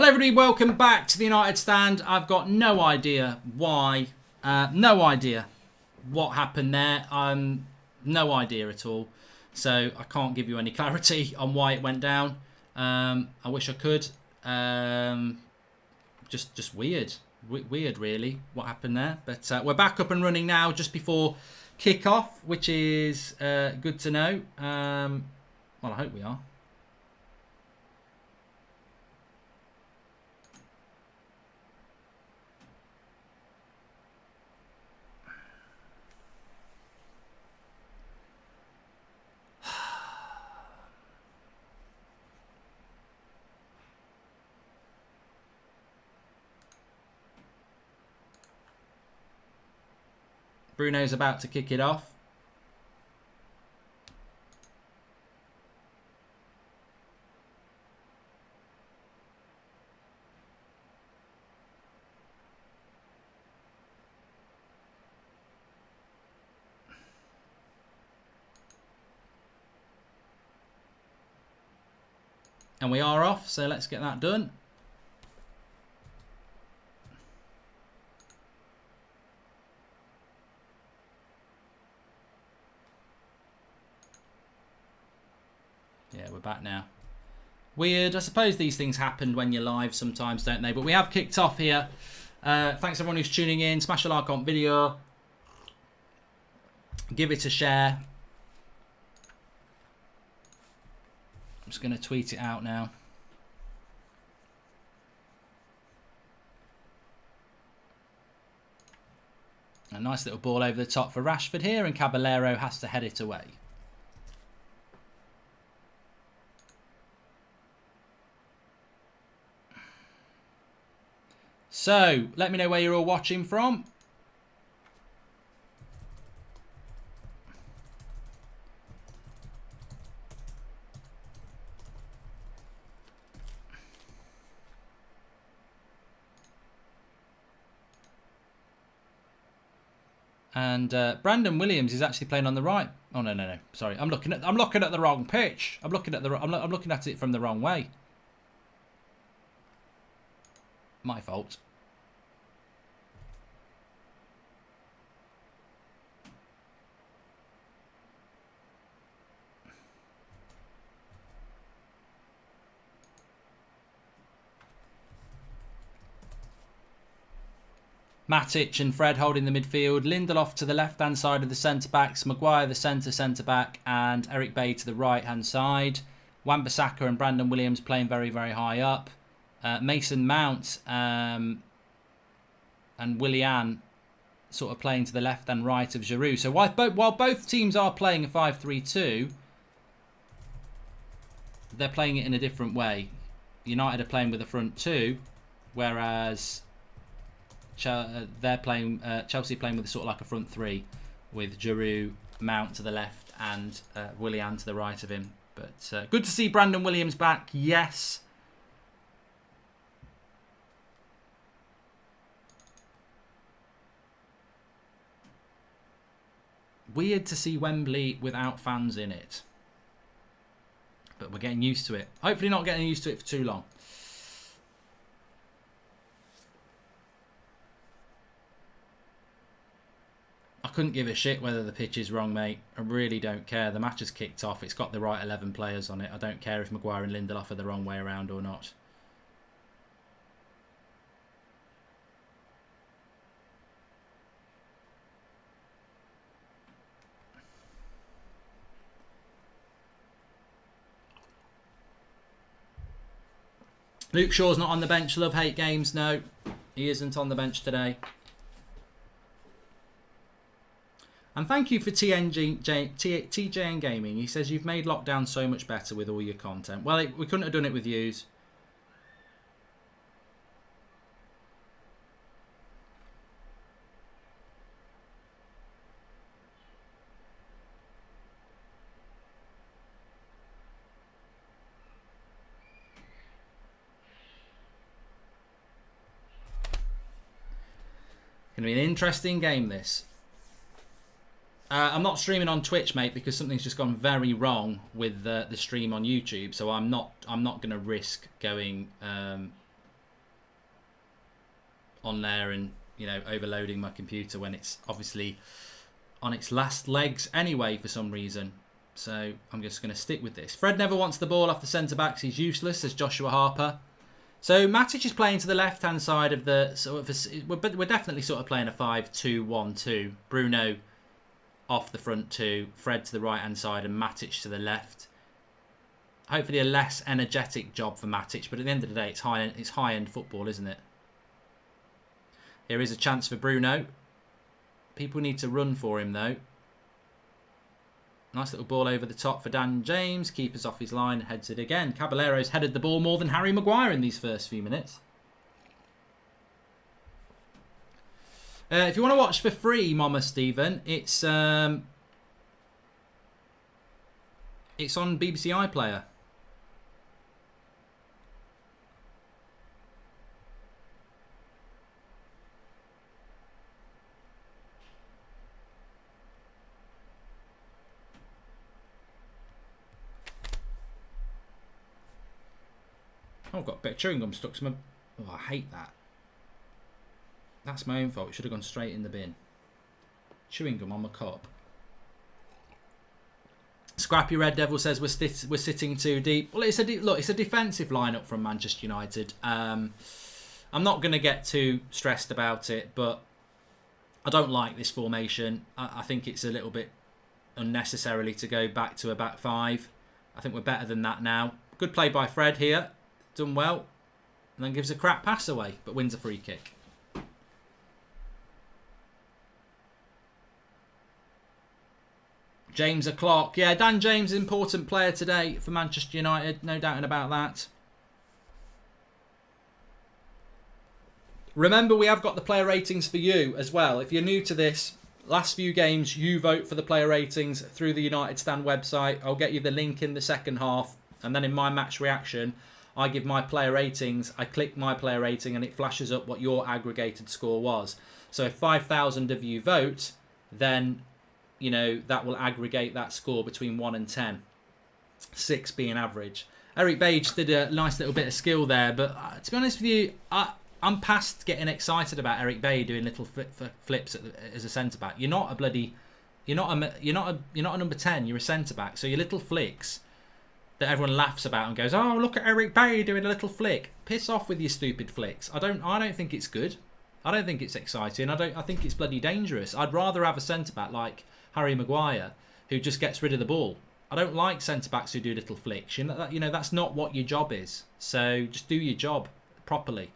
Hello everybody, welcome back to the United Stand. I've got no idea why, no idea what happened there. No idea at all. So I can't give you any clarity on why it went down. I wish I could. Just weird. Weird really what happened there. But we're back up and running now just before kick-off, which is good to know. Well, I hope we are. Bruno's about to kick it off. And we are off, so let's get that done. Yeah, we're back now. Weird. I suppose these things happen when you're live sometimes, don't they? But we have kicked off here. Thanks everyone who's tuning in. Smash a like on video. Give it a share. I'm just going to tweet it out now. A nice little ball over the top for Rashford here, and Caballero has to head it away. So, let me know where you're all watching from. And Brandon Williams is actually playing on the right. Oh no! Sorry, I'm looking at the wrong pitch. I'm looking at it from the wrong way. My fault. Matic and Fred holding the midfield. Lindelof to the left-hand side of the centre-backs. Maguire the centre-back. And Eric Bay to the right-hand side. Wan-Bissaka and Brandon Williams playing very, very high up. Mason Mount and Willian sort of playing to the left and right of Giroud. So while both teams are playing a 5-3-2, they're playing it in a different way. United are playing with a front two, whereas they're playing Chelsea playing with sort of like a front three, with Giroud, Mount to the left and Willian to the right of him. But good to see Brandon Williams back. Yes. Weird to see Wembley without fans in it. But we're getting used to it. Hopefully not getting used to it for too long. I couldn't give a shit whether the pitch is wrong, mate. I really don't care. The match has kicked off. It's got the right 11 players on it. I don't care if Maguire and Lindelof are the wrong way around or not. Luke Shaw's not on the bench. Love-hate games. No, he isn't on the bench today. And thank you for TJN Gaming. He says, you've made lockdown so much better with all your content. Well, we couldn't have done it with yous. Going to be an interesting game, this. I'm not streaming on Twitch, mate, because something's just gone very wrong with the stream on YouTube. So I'm not going to risk going on there and, you know, overloading my computer when it's obviously on its last legs anyway for some reason. So I'm just going to stick with this. Fred never wants the ball off the centre-backs. He's useless, says Joshua Harper. So Matic is playing to the left-hand side of the... But we're definitely sort of playing a 5-2-1-2. Bruno off the front two. Fred to the right-hand side and Matic to the left. Hopefully a less energetic job for Matic. But at the end of the day, it's high-end football, isn't it? Here is a chance for Bruno. People need to run for him, though. Nice little ball over the top for Dan James. Keeper's off his line, heads it again. Caballero's headed the ball more than Harry Maguire in these first few minutes. If you want to watch for free, Mama Stephen, it's on BBC iPlayer. Oh, I've got a bit of chewing gum stuck to my... Oh, I hate that. That's my own fault. It should have gone straight in the bin. Chewing gum on my cup. Scrappy Red Devil says we're sitting too deep. Well, it's a defensive lineup from Manchester United. I'm not going to get too stressed about it, but I don't like this formation. I think it's a little bit unnecessarily to go back to a back five. I think we're better than that now. Good play by Fred here. Done well. And then gives a crap pass away, but wins a free kick. James Clark. Yeah, Dan James, important player today for Manchester United. No doubting about that. Remember, we have got the player ratings for you as well. If you're new to this, last few games, you vote for the player ratings through the United Stand website. I'll get you the link in the second half. And then in my match reaction, I give my player ratings. I click my player rating and it flashes up what your aggregated score was. So if 5,000 of you vote, then, you know, that will aggregate that score between 1 and 10. 6 being average. Eric Bage did a nice little bit of skill there, but to be honest with you, I'm past getting excited about Eric Bailly doing little flips as a centre back. You're not a bloody, you're not a number 10. You're a centre back. So your little flicks that everyone laughs about and goes, oh, look at Eric Bailly doing a little flick. Piss off with your stupid flicks. I don't think it's good. I don't think it's exciting. I think it's bloody dangerous. I'd rather have a centre back like Harry Maguire who just gets rid of the ball. I don't like centre backs who do little flicks. You know that's not what your job is. So just do your job properly.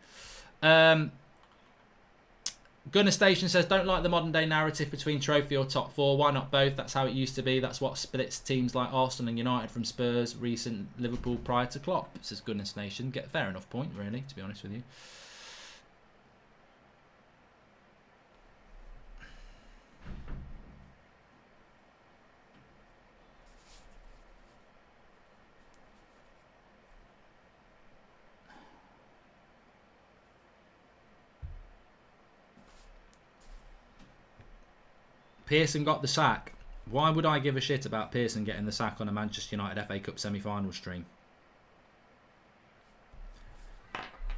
Gunner Station says, don't like the modern day narrative between trophy or top four. Why not both? That's how it used to be. That's what splits teams like Arsenal and United from Spurs, recent Liverpool prior to Klopp, says Gunner Station. Get fair enough point, really, to be honest with you. Pearson got the sack. Why would I give a shit about Pearson getting the sack on a Manchester United FA Cup semi-final stream?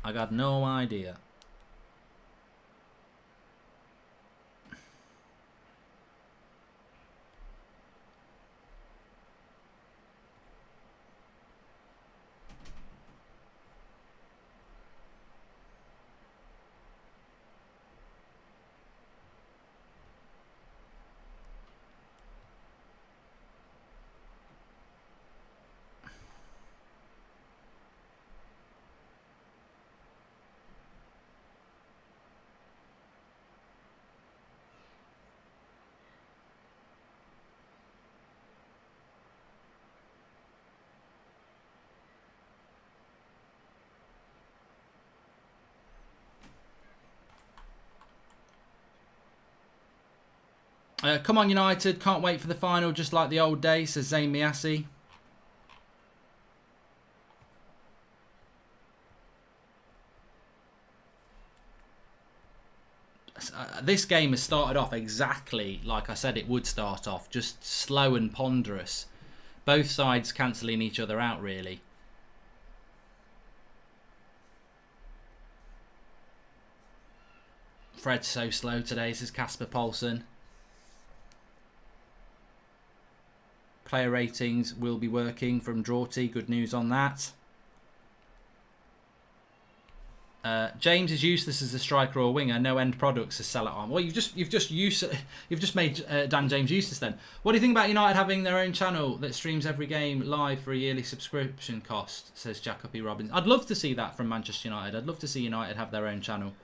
I got no idea. Come on United, can't wait for the final just like the old days, says Zayn Miasi. This game has started off exactly like I said it would start off, just slow and ponderous. Both sides cancelling each other out really. Fred's so slow today, says Casper Paulson. Player ratings will be working from Drawty. Good news on that. James is useless as a striker or winger. No end products to sell it on. Well, you've just made Dan James useless. Then, what do you think about United having their own channel that streams every game live for a yearly subscription cost? Says Jacoby Robbins. I'd love to see that from Manchester United. I'd love to see United have their own channel,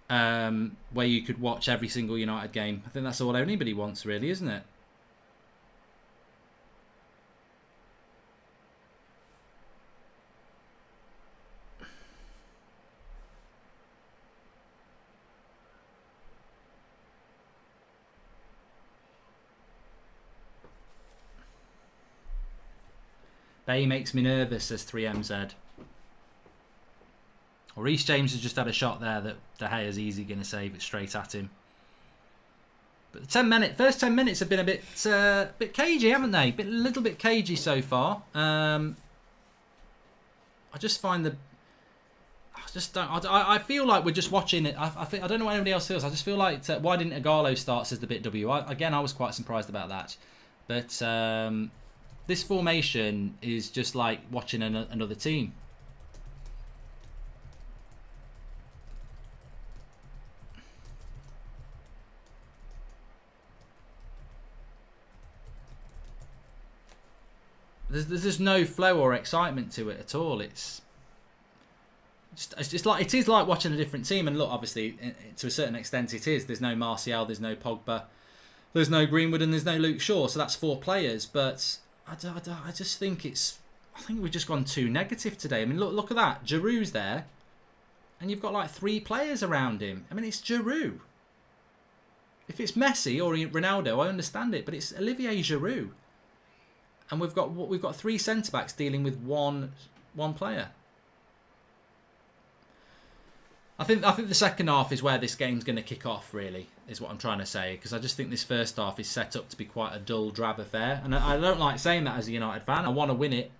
where you could watch every single United game. I think that's all anybody wants, really, isn't it? Bay makes me nervous, says 3MZ. Or Reece James has just had a shot there that De Gea's easy going to save it straight at him. But the first 10 minutes have been a bit cagey, haven't they? A little bit cagey so far. I just find I feel like we're just watching it. I don't know what anybody else feels. I just feel like why didn't Igalo start, says the bit W. Again, I was quite surprised about that. But this formation is just like watching another team. There's just no flow or excitement to it at all. It's just like it is like watching a different team. And look, obviously, to a certain extent, it is. There's no Martial, there's no Pogba, there's no Greenwood, and there's no Luke Shaw. So that's 4 players. But I just think I think we've just gone too negative today. I mean, look at that. Giroud's there, and you've got like 3 players around him. I mean, it's Giroud. If it's Messi or Ronaldo, I understand it, but it's Olivier Giroud. And we've got 3 centre backs dealing with one player. I think the second half is where this game's going to kick off. Really, is what I'm trying to say, because I just think this first half is set up to be quite a dull, drab affair, and I don't like saying that as a United fan. I want to win it.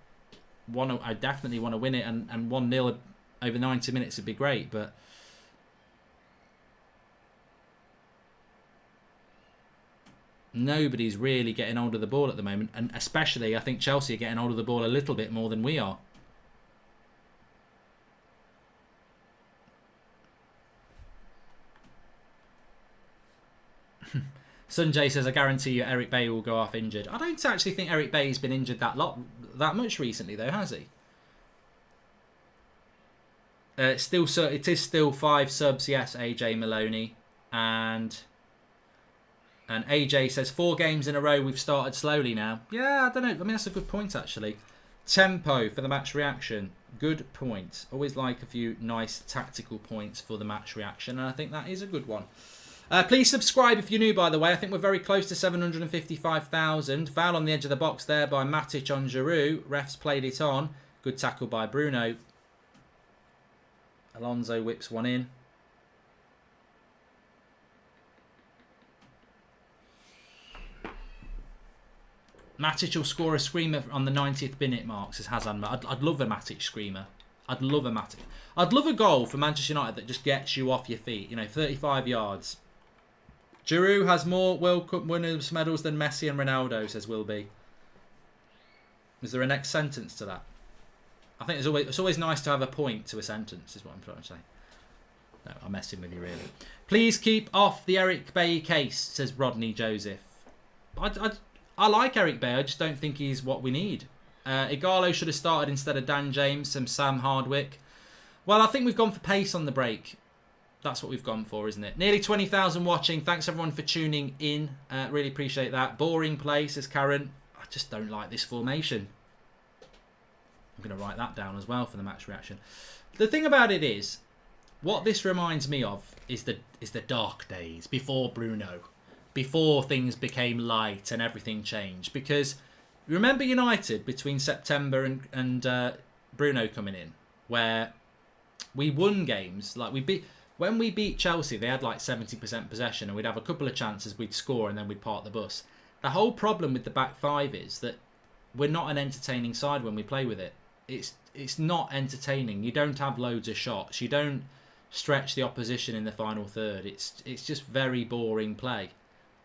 I definitely want to win it, and 1-0 over 90 minutes would be great, but. Nobody's really getting hold of the ball at the moment, and especially I think Chelsea are getting hold of the ball a little bit more than we are. Sunjay says, I guarantee you Eric Bailly will go off injured. I don't actually think Eric Bailly's been injured that much recently, though, has he? It is still 5 subs, yes, AJ Maloney. And AJ says 4 games in a row we've started slowly now. Yeah, I don't know. I mean, that's a good point, actually. Tempo for the match reaction. Good point. Always like a few nice tactical points for the match reaction, and I think that is a good one. Please subscribe if you're new, by the way. I think we're very close to 755,000. Foul on the edge of the box there by Matic on Giroud. Refs played it on. Good tackle by Bruno. Alonso whips one in. Matic will score a screamer on the 90th minute mark, says Hazan. I'd love a Matic screamer. I'd love a Matic. I'd love a goal for Manchester United that just gets you off your feet. 35 yards. Giroud has more World Cup winners medals than Messi and Ronaldo, says Wilby. Is there a next sentence to that? I think it's always nice to have a point to a sentence, is what I'm trying to say. No, I'm messing with you, really. Please keep off the Eric Bailly case, says Rodney Joseph. I like Eric Bailly, I just don't think he's what we need. Igalo should have started instead of Dan James and Sam Hardwick. Well, I think we've gone for pace on the break. That's what we've gone for, isn't it? Nearly 20,000 watching. Thanks, everyone, for tuning in. Really appreciate that. Boring play, says Karen. I just don't like this formation. I'm going to write that down as well for the match reaction. The thing about it is, what this reminds me of is the dark days before Bruno. Before things became light and everything changed. Because remember United between September and Bruno coming in, where we won games. Like when we beat Chelsea, they had like 70% possession, and we'd have a couple of chances, we'd score, and then we'd park the bus. The whole problem with the back 5 is that we're not an entertaining side when we play with it. It's not entertaining. You don't have loads of shots. You don't stretch the opposition in the final third. It's just very boring play,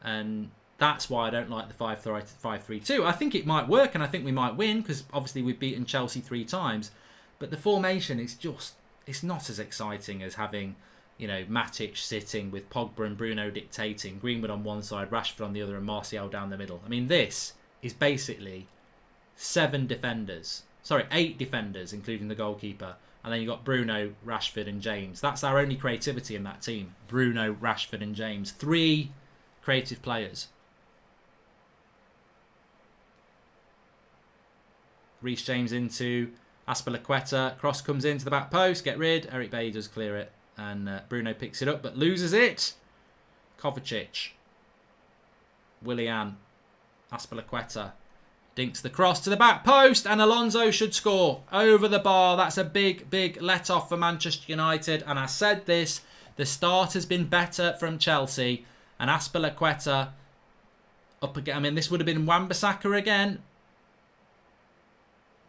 and that's why I don't like the 5-3-2. I think it might work, and I think we might win because obviously we've beaten Chelsea 3 times. But the formation is it's not as exciting as having, you know, Matic sitting with Pogba and Bruno dictating, Greenwood on one side, Rashford on the other, and Martial down the middle. I mean, this is basically 8 defenders, including the goalkeeper. And then you've got Bruno, Rashford and James. That's our only creativity in that team. Bruno, Rashford and James. 3 creative players. Reece James into Azpilicueta. Cross comes into the back post. Get rid. Eric Bailly does clear it. And Bruno picks it up but loses it. Kovacic. Willian. Azpilicueta. Dinks the cross to the back post, and Alonso should score over the bar. That's a big, big let-off for Manchester United. And I said this, the start has been better from Chelsea. And Azpilicueta up again. I mean, this would have been Wan-Bissaka again.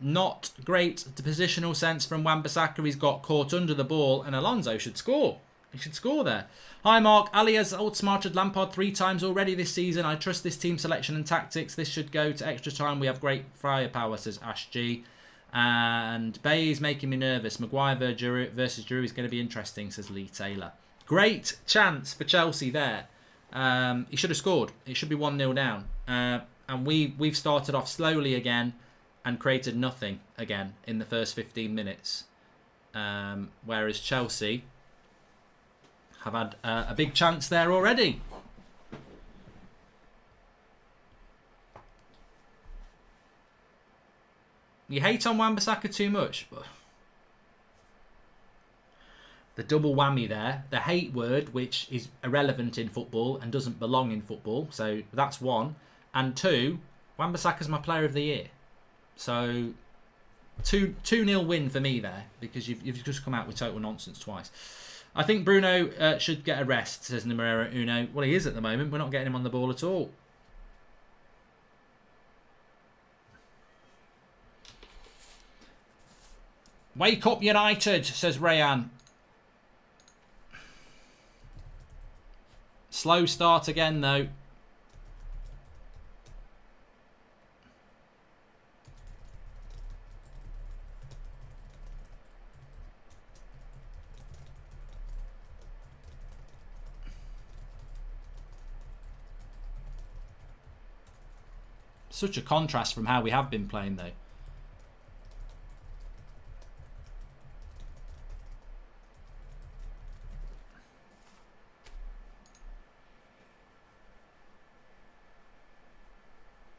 Not great positional sense from Wan-Bissaka. He's got caught under the ball, and Alonso should score. He should score there. Hi Mark, Ali has outsmarted Lampard 3 times already this season. I trust this team selection and tactics. This should go to extra time. We have great firepower, says Ash G. And Bay is making me nervous. Maguire versus Giroud is going to be interesting, says Lee Taylor. Great chance for Chelsea there. He should have scored. It should be 1-0 down. And we've started off slowly again and created nothing again in the first 15 minutes. Whereas Chelsea have had a big chance there already. You hate on Wan-Bissaka too much, but the double whammy there, the hate word, which is irrelevant in football and doesn't belong in football. So that's 1. And 2, Wan-Bissaka's my player of the year. So 2-0 win for me there, because you've just come out with total nonsense twice. I think Bruno should get a rest, says Numerera Uno. Well, he is at the moment. We're not getting him on the ball at all. Wake up, United, says Rayan. Slow start again, though. Such a contrast from how we have been playing, though.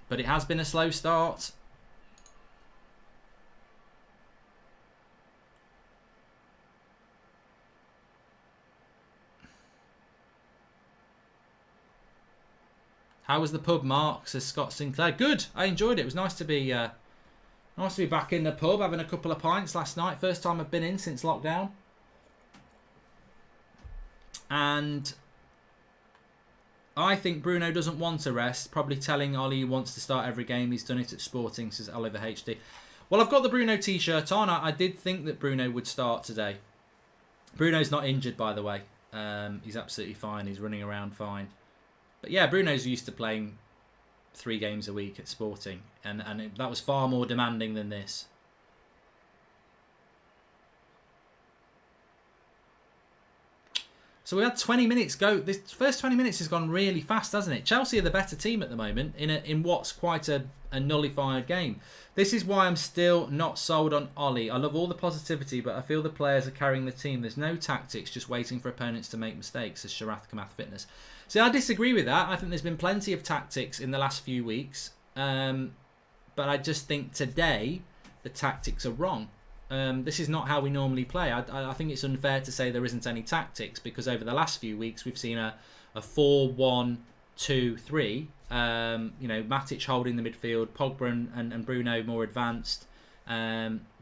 But it has been a slow start. How was the pub, Mark? Says Scott Sinclair. Good. I enjoyed it. It was nice to be back in the pub, having a couple of pints last night. First time I've been in since lockdown. And I think Bruno doesn't want to rest. Probably telling Ollie he wants to start every game. He's done it at Sporting, says Oliver HD. Well, I've got the Bruno t-shirt on. I did think that Bruno would start today. Bruno's not injured, by the way. He's absolutely fine. He's running around fine. But yeah, Bruno's used to playing 3 games a week at Sporting, and that was far more demanding than this. So we had 20 minutes go. This first 20 minutes has gone really fast, hasn't it? Chelsea are the better team at the moment in what's quite a nullified game. This is why I'm still not sold on Ollie. I love all the positivity, but I feel the players are carrying the team. There's no tactics, just waiting for opponents to make mistakes, says Sharath Kamath Fitness. See, I disagree with that. I think there's been plenty of tactics in the last few weeks. But I just think today the tactics are wrong. This is not how we normally play. I think it's unfair to say there isn't any tactics, because over the last few weeks we've seen a 4-1-2-3. Matic holding the midfield, Pogba and Bruno more advanced,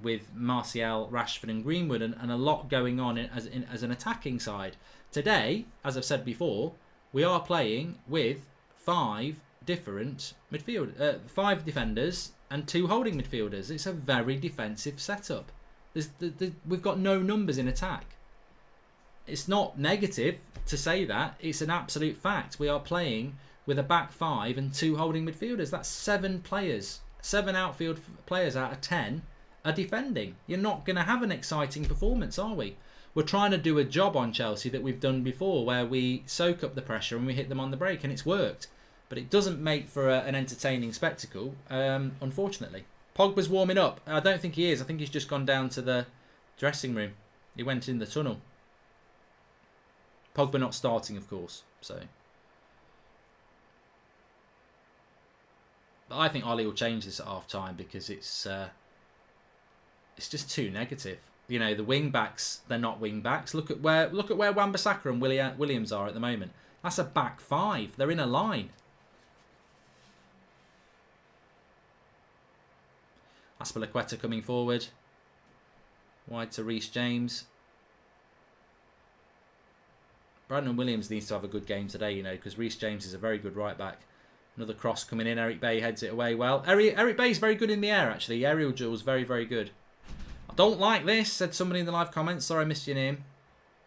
with Martial, Rashford and Greenwood, and a lot going on as an attacking side. Today, as I've said before, we are playing with 5 different 5 defenders and 2 holding midfielders. It's a very defensive setup. We've got no numbers in attack. It's not negative to say that. It's an absolute fact. We are playing with a back 5 and 2 holding midfielders. That's 7 players. 7 outfield players out of 10 are defending. You're not going to have an exciting performance, are we? We're trying to do a job on Chelsea that we've done before, where we soak up the pressure and we hit them on the break, and it's worked. But it doesn't make for an entertaining spectacle, unfortunately. Pogba's warming up. I don't think he is. I think he's just gone down to the dressing room. He went in the tunnel. Pogba not starting, of course. So, but I think Ollie will change this at half time because it's just too negative. You know, the wing backs, they're not wing backs. Look at where Wan-Bissaka and Williams are at the moment. That's a back 5. They're in a line. Aspilicueta coming forward. Wide to Reece James. Brandon Williams needs to have a good game today, you know, because Reece James is a very good right back. Another cross coming in. Eric Bay heads it away well. Eric Bay's very good in the air, actually. Aerial duels, very, very good. I don't like this, said somebody in the live comments. Sorry, I missed your name.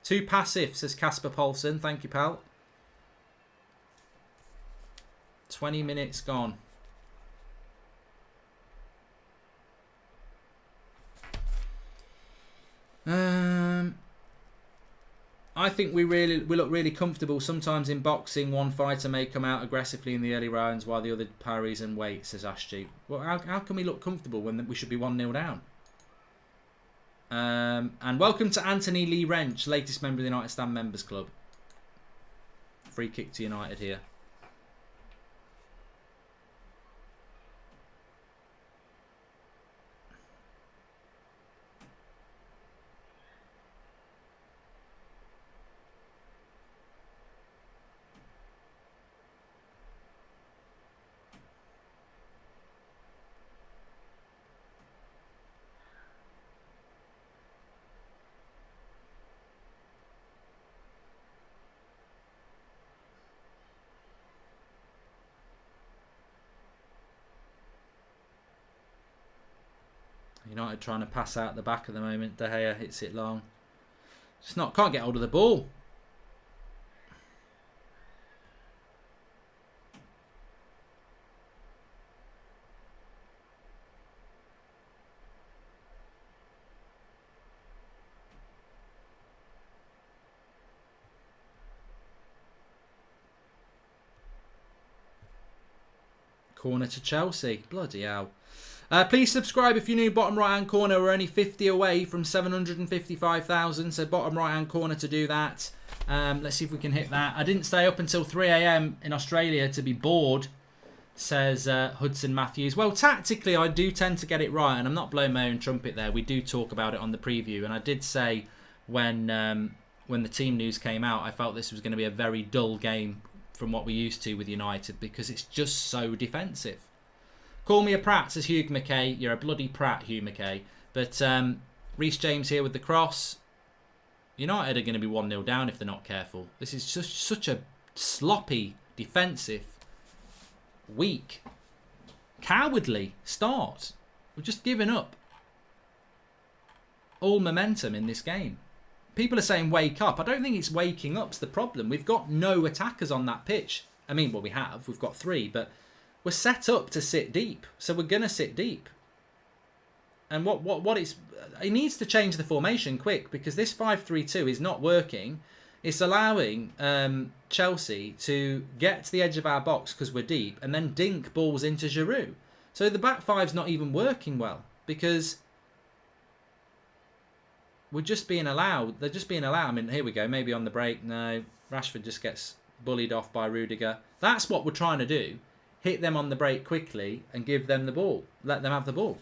Too passive, says Casper Paulson. Thank you, pal. 20 minutes gone. I think we look really comfortable. Sometimes in boxing, one fighter may come out aggressively in the early rounds while the other parries and waits, says Ashji. Well, how can we look comfortable when we should be 1-0 down? And welcome to Anthony Lee Wrench, latest member of the United Stand Members Club. Free kick to United here. United trying to pass out the back at the moment. De Gea hits it long. Can't get hold of the ball. Corner to Chelsea. Bloody hell. Please subscribe if you're new. Bottom right hand corner. We're only 50 away from 755,000. So bottom right hand corner to do that. Let's see if we can hit that. I didn't stay up until 3 AM in Australia to be bored, says Hudson Matthews. Well, tactically I do tend to get it right, and I'm not blowing my own trumpet there. We do talk about it on the preview, and I did say when the team news came out, I felt this was going to be a very dull game from what we're used to with United because it's just so defensive. Call me a prat, says Hugh McKay. You're a bloody prat, Hugh McKay. But Reece James here with the cross. United are going to be 1-0 down if they're not careful. This is just such a sloppy, defensive, weak, cowardly start. We've just given up all momentum in this game. People are saying wake up. I don't think it's waking up's the problem. We've got no attackers on that pitch. I mean, well, we have. We've got 3, but we're set up to sit deep, so we're going to sit deep. And it needs to change the formation quick because this 5-3-2 is not working. It's allowing Chelsea to get to the edge of our box because we're deep and then dink balls into Giroud. So the back 5's not even working well because we're just being allowed. They're just being allowed. I mean, here we go. Maybe on the break. No, Rashford just gets bullied off by Rudiger. That's what we're trying to do. Hit them on the break quickly and give them the ball. Let them have the ball.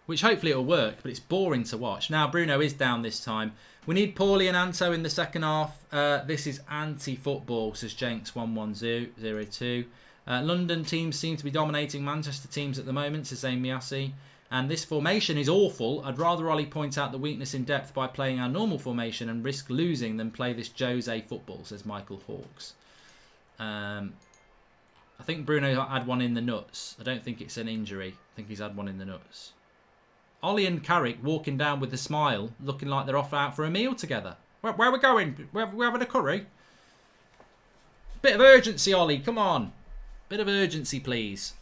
Which hopefully it'll work, but it's boring to watch. Now Bruno is down this time. We need Paulie and Anto in the second half. This is anti-football, says Jenks 1102. London teams seem to be dominating Manchester teams at the moment, says Amiasi. And this formation is awful. I'd rather Ollie point out the weakness in depth by playing our normal formation and risk losing than play this Jose football, says Michael Hawkes. I think Bruno had one in the nuts. I don't think it's an injury. I think he's had one in the nuts. Ollie and Carrick walking down with a smile, looking like they're off out for a meal together. Where are we going? We're having a curry? Bit of urgency, Ollie. Come on. Bit of urgency, please.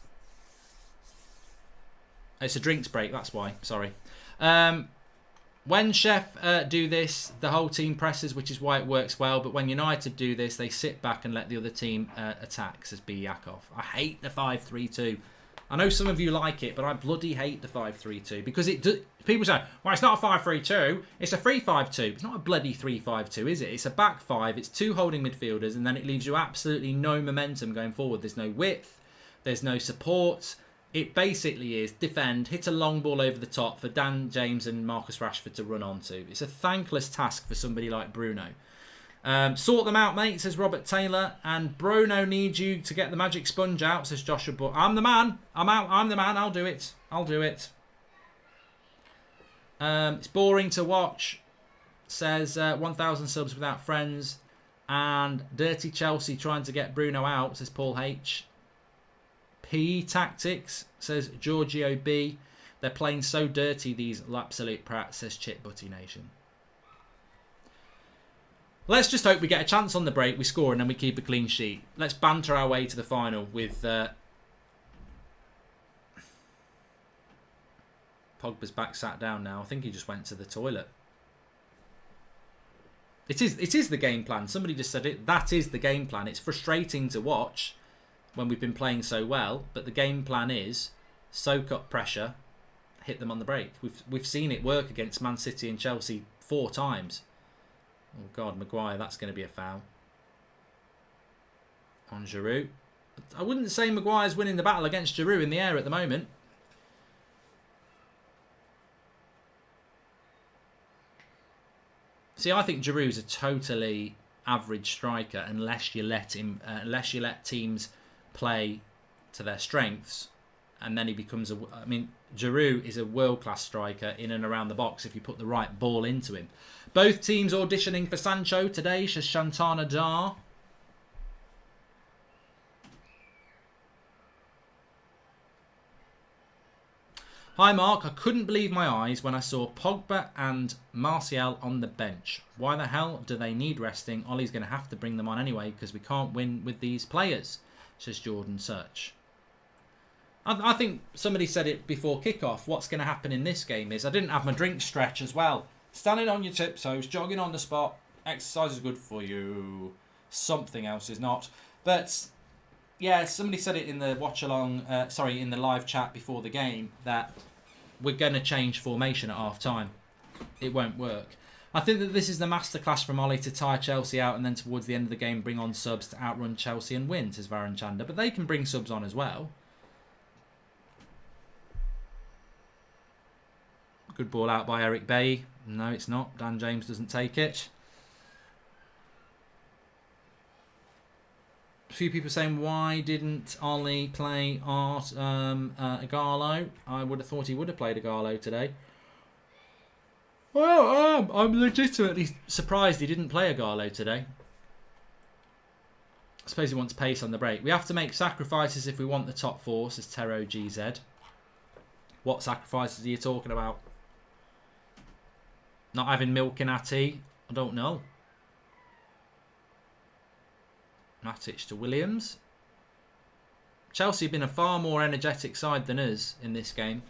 It's a drinks break, that's why. Sorry. When Chef do this, the whole team presses, which is why it works well. But when United do this, they sit back and let the other team attack, says B. Yakov. I hate the 5-3-2. I know some of you like it, but I bloody hate the 5-3-2 because people say, well, it's not a 5-3-2, it's a 3-5-2. It's not a bloody 3-5-2, is it? It's a back five, it's 2 holding midfielders, and then it leaves you absolutely no momentum going forward. There's no width, there's no support. It basically is defend, hit a long ball over the top for Dan James and Marcus Rashford to run onto. It's a thankless task for somebody like Bruno. Sort them out, mate, says Robert Taylor. And Bruno needs you to get the magic sponge out, says Joshua. But I'm the man. I'm out. I'm the man. I'll do it. I'll do it. It's boring to watch, says 1,000 subs without friends. And Dirty Chelsea trying to get Bruno out, says Paul H. PE tactics, says Giorgio B. They're playing so dirty, these absolute prats, says Chip Butty Nation. Let's just hope we get a chance on the break, we score, and then we keep a clean sheet. Let's banter our way to the final with... Pogba's back sat down now. I think he just went to the toilet. It is the game plan. Somebody just said it. That is the game plan. It's frustrating to watch when we've been playing so well, but the game plan is soak up pressure, hit them on the break. We've seen it work against Man City and Chelsea 4 times. Oh God, Maguire, that's going to be a foul. On Giroud. I wouldn't say Maguire's winning the battle against Giroud in the air at the moment. See, I think Giroud's a totally average striker unless you let him, unless you let teams play to their strengths, and then he becomes a. I mean, Giroud is a world-class striker in and around the box if you put the right ball into him. Both teams auditioning for Sancho today, says Shantana Dar. Hi Mark, I couldn't believe my eyes when I saw Pogba and Martial on the bench. Why the hell do they need resting? Ollie's going to have to bring them on anyway because we can't win with these players, says Jordan Search. I think somebody said it before kickoff. What's going to happen in this game is I didn't have my drink stretch as well. Standing on your tiptoes, jogging on the spot. Exercise is good for you. Something else is not. But yeah, somebody said it in the watch along. In the live chat before the game that we're going to change formation at half time. It won't work. I think that this is the masterclass from Ollie to tire Chelsea out and then towards the end of the game bring on subs to outrun Chelsea and win, says Varun Chanda. But they can bring subs on as well. Good ball out by Eric Bailly. No, it's not. Dan James doesn't take it. A few people saying, why didn't Ollie play Agallo? I would have thought he would have played Agallo today. Well, I'm legitimately surprised he didn't play Agallo today. I suppose he wants pace on the break. We have to make sacrifices if we want the top 4, says Tero GZ. What sacrifices are you talking about? Not having milk in our tea? I don't know. Matic to Williams. Chelsea have been a far more energetic side than us in this game.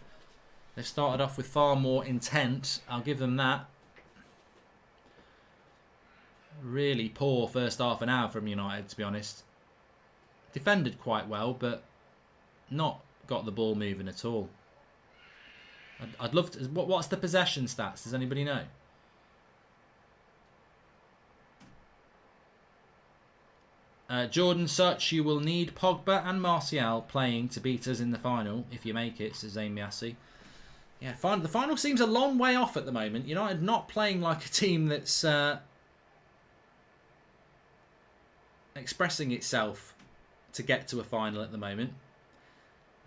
They've started off with far more intent. I'll give them that. Really poor first half an hour from United, to be honest. Defended quite well, but not got the ball moving at all. I'd love to... What's the possession stats? Does anybody know? Jordan Such, you will need Pogba and Martial playing to beat us in the final if you make it, says Amy Assey. Yeah, the final seems a long way off at the moment. United not playing like a team that's expressing itself to get to a final at the moment.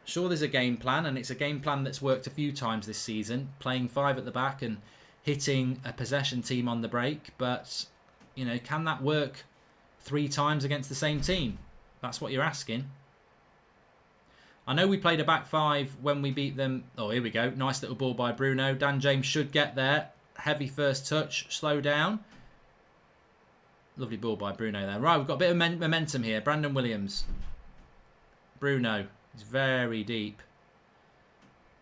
Sure, there's a game plan, and it's a game plan that's worked a few times this season, playing 5 at the back and hitting a possession team on the break. But, you know, can that work 3 times against the same team? That's what you're asking. I know we played a back five when we beat them. Oh, here we go. Nice little ball by Bruno. Dan James should get there. Heavy first touch. Slow down. Lovely ball by Bruno there. Right, we've got a bit of momentum here. Brandon Williams. Bruno. He's very deep.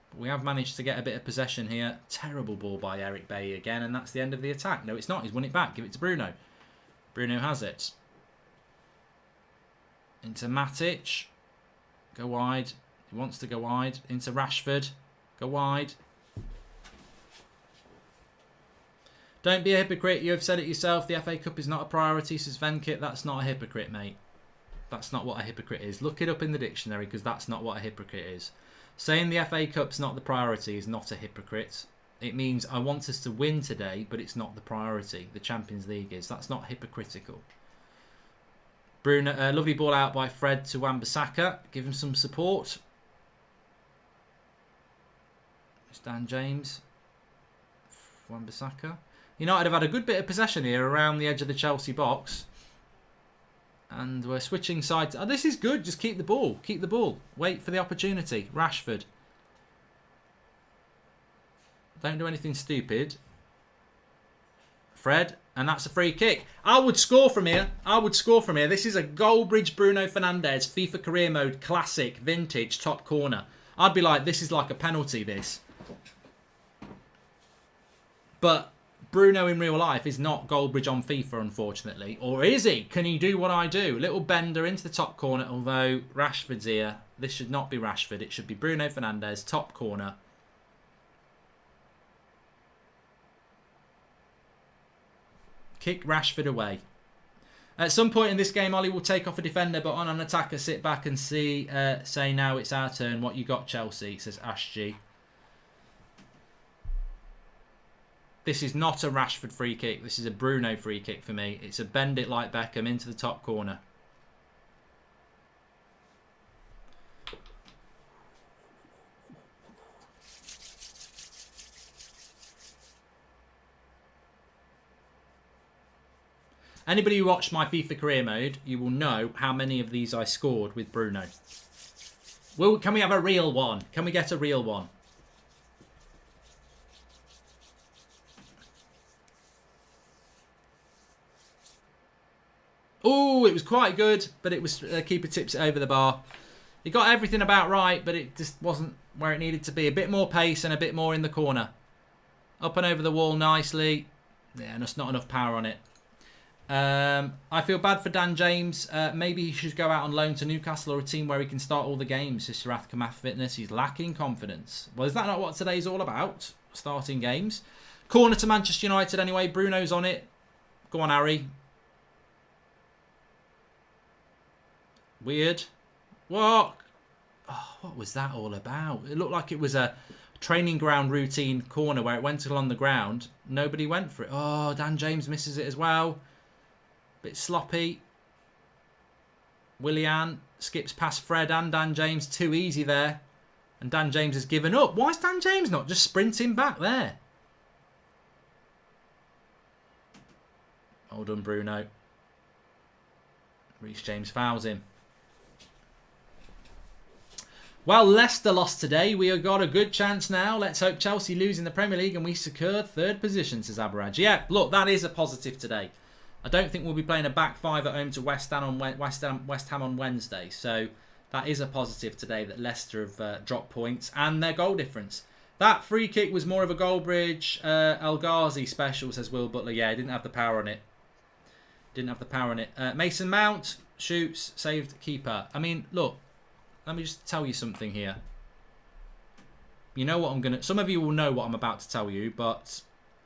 But we have managed to get a bit of possession here. Terrible ball by Eric Bailly again. And that's the end of the attack. No, it's not. He's won it back. Give it to Bruno. Bruno has it. Into Matic. Go wide. He wants to go wide. Into Rashford. Go wide. Don't be a hypocrite. You have said it yourself. The FA Cup is not a priority, says Venkit. That's not a hypocrite, mate. That's not what a hypocrite is. Look it up in the dictionary, because that's not what a hypocrite is. Saying the FA Cup's not the priority is not a hypocrite. It means I want us to win today, but it's not the priority. The Champions League is. That's not hypocritical. Bruno, lovely ball out by Fred to Wan-Bissaka. Give him some support. It's Dan James. Wan-Bissaka. United have had a good bit of possession here around the edge of the Chelsea box. And we're switching sides. Oh, this is good. Just keep the ball. Keep the ball. Wait for the opportunity. Rashford. Don't do anything stupid. Fred. And that's a free kick. I would score from here. I would score from here. This is a Goldbridge Bruno Fernandes FIFA career mode classic vintage top corner. I'd be like, this is like a penalty, this. But Bruno in real life is not Goldbridge on FIFA, unfortunately. Or is he? Can he do what I do? Little bender into the top corner, although Rashford's here. This should not be Rashford. It should be Bruno Fernandes, top corner. Kick Rashford away. At some point in this game, Ollie will take off a defender, but on an attacker, sit back and see. Say now it's our turn. What you got, Chelsea? Says Ash G. This is not a Rashford free kick. This is a Bruno free kick for me. It's a bend it like Beckham into the top corner. Anybody who watched my FIFA career mode, you will know how many of these I scored with Bruno. Can we have a real one? Can we get a real one? Oh, it was quite good, but it was keeper tips it over the bar. He got everything about right, but it just wasn't where it needed to be. A bit more pace and a bit more in the corner. Up and over the wall nicely. Yeah, and just not enough power on it. I feel bad for Dan James. Maybe he should go out on loan to Newcastle or a team where he can start all the games. Says Sarath Kamath Fitness. He's lacking confidence. Well, is that not what today's all about? Starting games. Corner to Manchester United anyway. Bruno's on it. Go on, Harry. Weird. What? Oh, what was that all about? It looked like it was a training ground routine corner where it went along the ground. Nobody went for it. Oh, Dan James misses it as well. Bit sloppy. Willian skips past Fred and Dan James. Too easy there. And Dan James has given up. Why is Dan James not just sprinting back there? Well done, Bruno. Reece James fouls him. Well, Leicester lost today. We have got a good chance now. Let's hope Chelsea lose in the Premier League and we secure third position, says Aberraj. Yeah, look, that is a positive today. I don't think we'll be playing a back five at home to West Ham on Wednesday. So that is a positive today that Leicester have dropped points and their goal difference. That free kick was more of a Goldbridge El Ghazi special, says Will Butler. Yeah, he didn't have the power on it. Didn't have the power on it. Mason Mount shoots, saved keeper. I mean, look. Let me just tell you something here. You know what I'm going to... Some of you will know what I'm about to tell you, but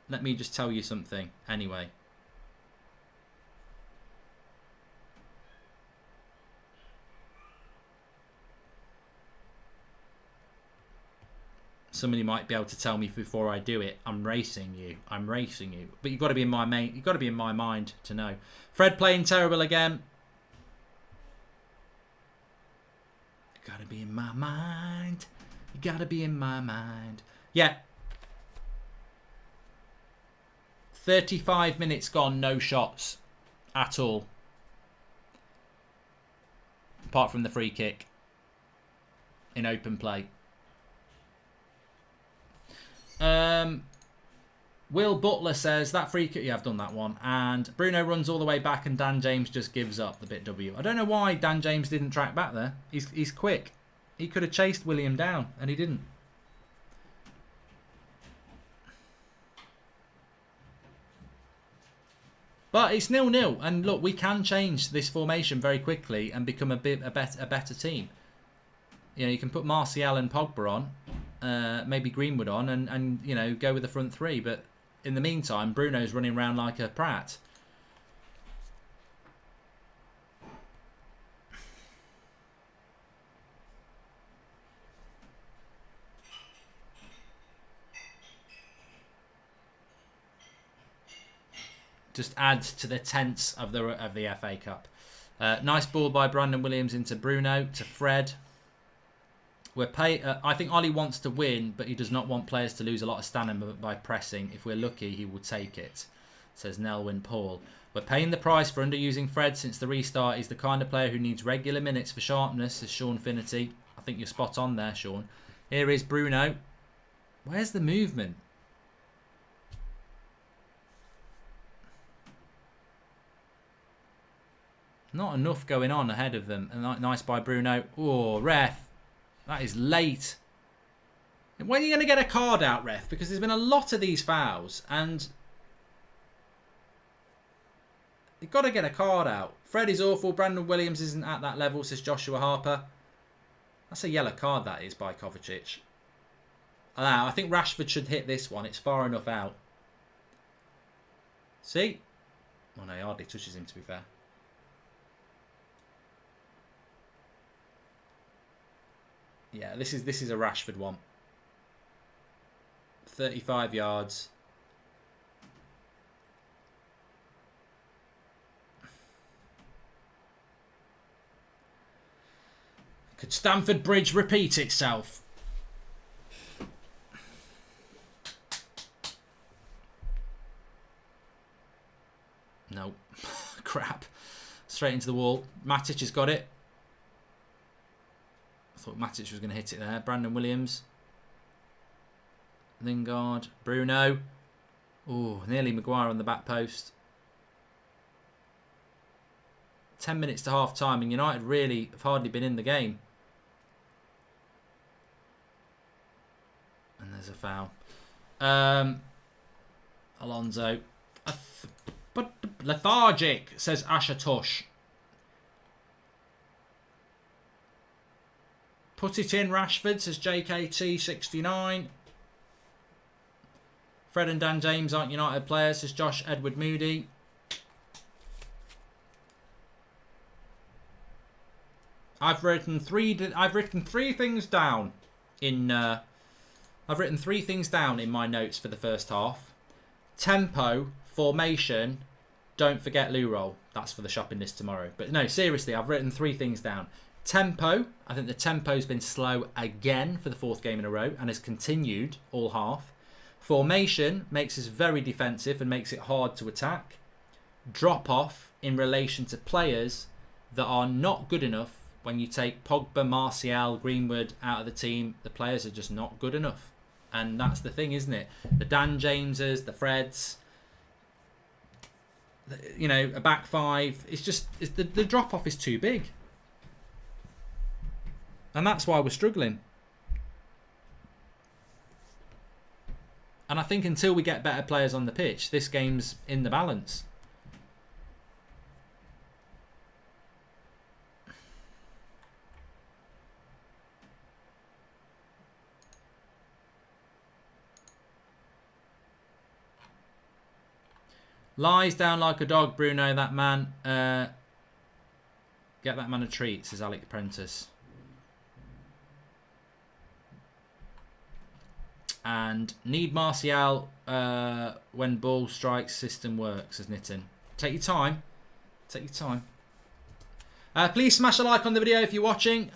let me just tell you something anyway. Somebody might be able to tell me before I do it. I'm racing you. I'm racing you. But you've got to be in my you've got to be in my mind to know. Fred playing terrible again. Gotta be in my mind. You gotta be in my mind. Yeah. 35 minutes gone, no shots at all. Apart from the free kick. in open play. Will Butler says, that free kick, yeah, I've done that one. And Bruno runs all the way back and Dan James just gives up the bit W. I don't know why Dan James didn't track back there. He's quick. He could have chased William down and he didn't. But it's 0-0. And look, we can change this formation very quickly and become a better team. You know, you can put Martial and Pogba on, maybe Greenwood on, and you know, go with the front three. But in the meantime, Bruno's running around like a prat. Just adds to the tense of the FA Cup. Nice ball by Brandon Williams into Bruno, to Fred. I think Ollie wants to win, but he does not want players to lose a lot of stamina by pressing. If we're lucky, he will take it, says Nelwyn Paul. We're paying the price for underusing Fred since the restart. He's the kind of player who needs regular minutes for sharpness, says Sean Finity. I think you're spot on there, Sean. Here is Bruno. Where's the movement? Not enough going on ahead of them. And nice by Bruno. Oh, ref. That is late. When are you going to get a card out, ref? Because there's been a lot of these fouls. And you've got to get a card out. Fred is awful. Brandon Williams isn't at that level, says Joshua Harper. That's a yellow card, that is, by Kovacic. I think Rashford should hit this one. It's far enough out. See? Oh, no, he hardly touches him, to be fair. Yeah, this is a Rashford one. 35 yards. Could Stamford Bridge repeat itself? No. Crap. Straight into the wall. Matic has got it. I thought Matic was going to hit it there. Brandon Williams. Lingard. Bruno. Oh, nearly Maguire on the back post. 10 minutes to half time and United really have hardly been in the game. And there's a foul. Alonso. But lethargic, says Ashatosh. Put it in, Rashford, says JKT69. Fred and Dan James aren't United players, says Josh Edward Moody. I've written three things down in my notes for the first half. Tempo, formation, don't forget loo roll. That's for the shopping list tomorrow. But no, seriously, I've written 3 things down. Tempo, I think the tempo's been slow again for the 4th game in a row and has continued all half. Formation makes us very defensive and makes it hard to attack. Drop off in relation to players that are not good enough. When you take Pogba, Martial, Greenwood out of the team, the players are just not good enough. And that's the thing, isn't it? The Dan Jameses, the Freds, you know, a back 5. The drop off is too big. And that's why we're struggling. And I think until we get better players on the pitch, this game's in the balance. Lies down like a dog, Bruno, that man. Get that man a treat, says Alec Prentice. And need Martial when ball strikes system works, says Nitin. Take your time. Take your time. Please smash a like on the video if you're watching.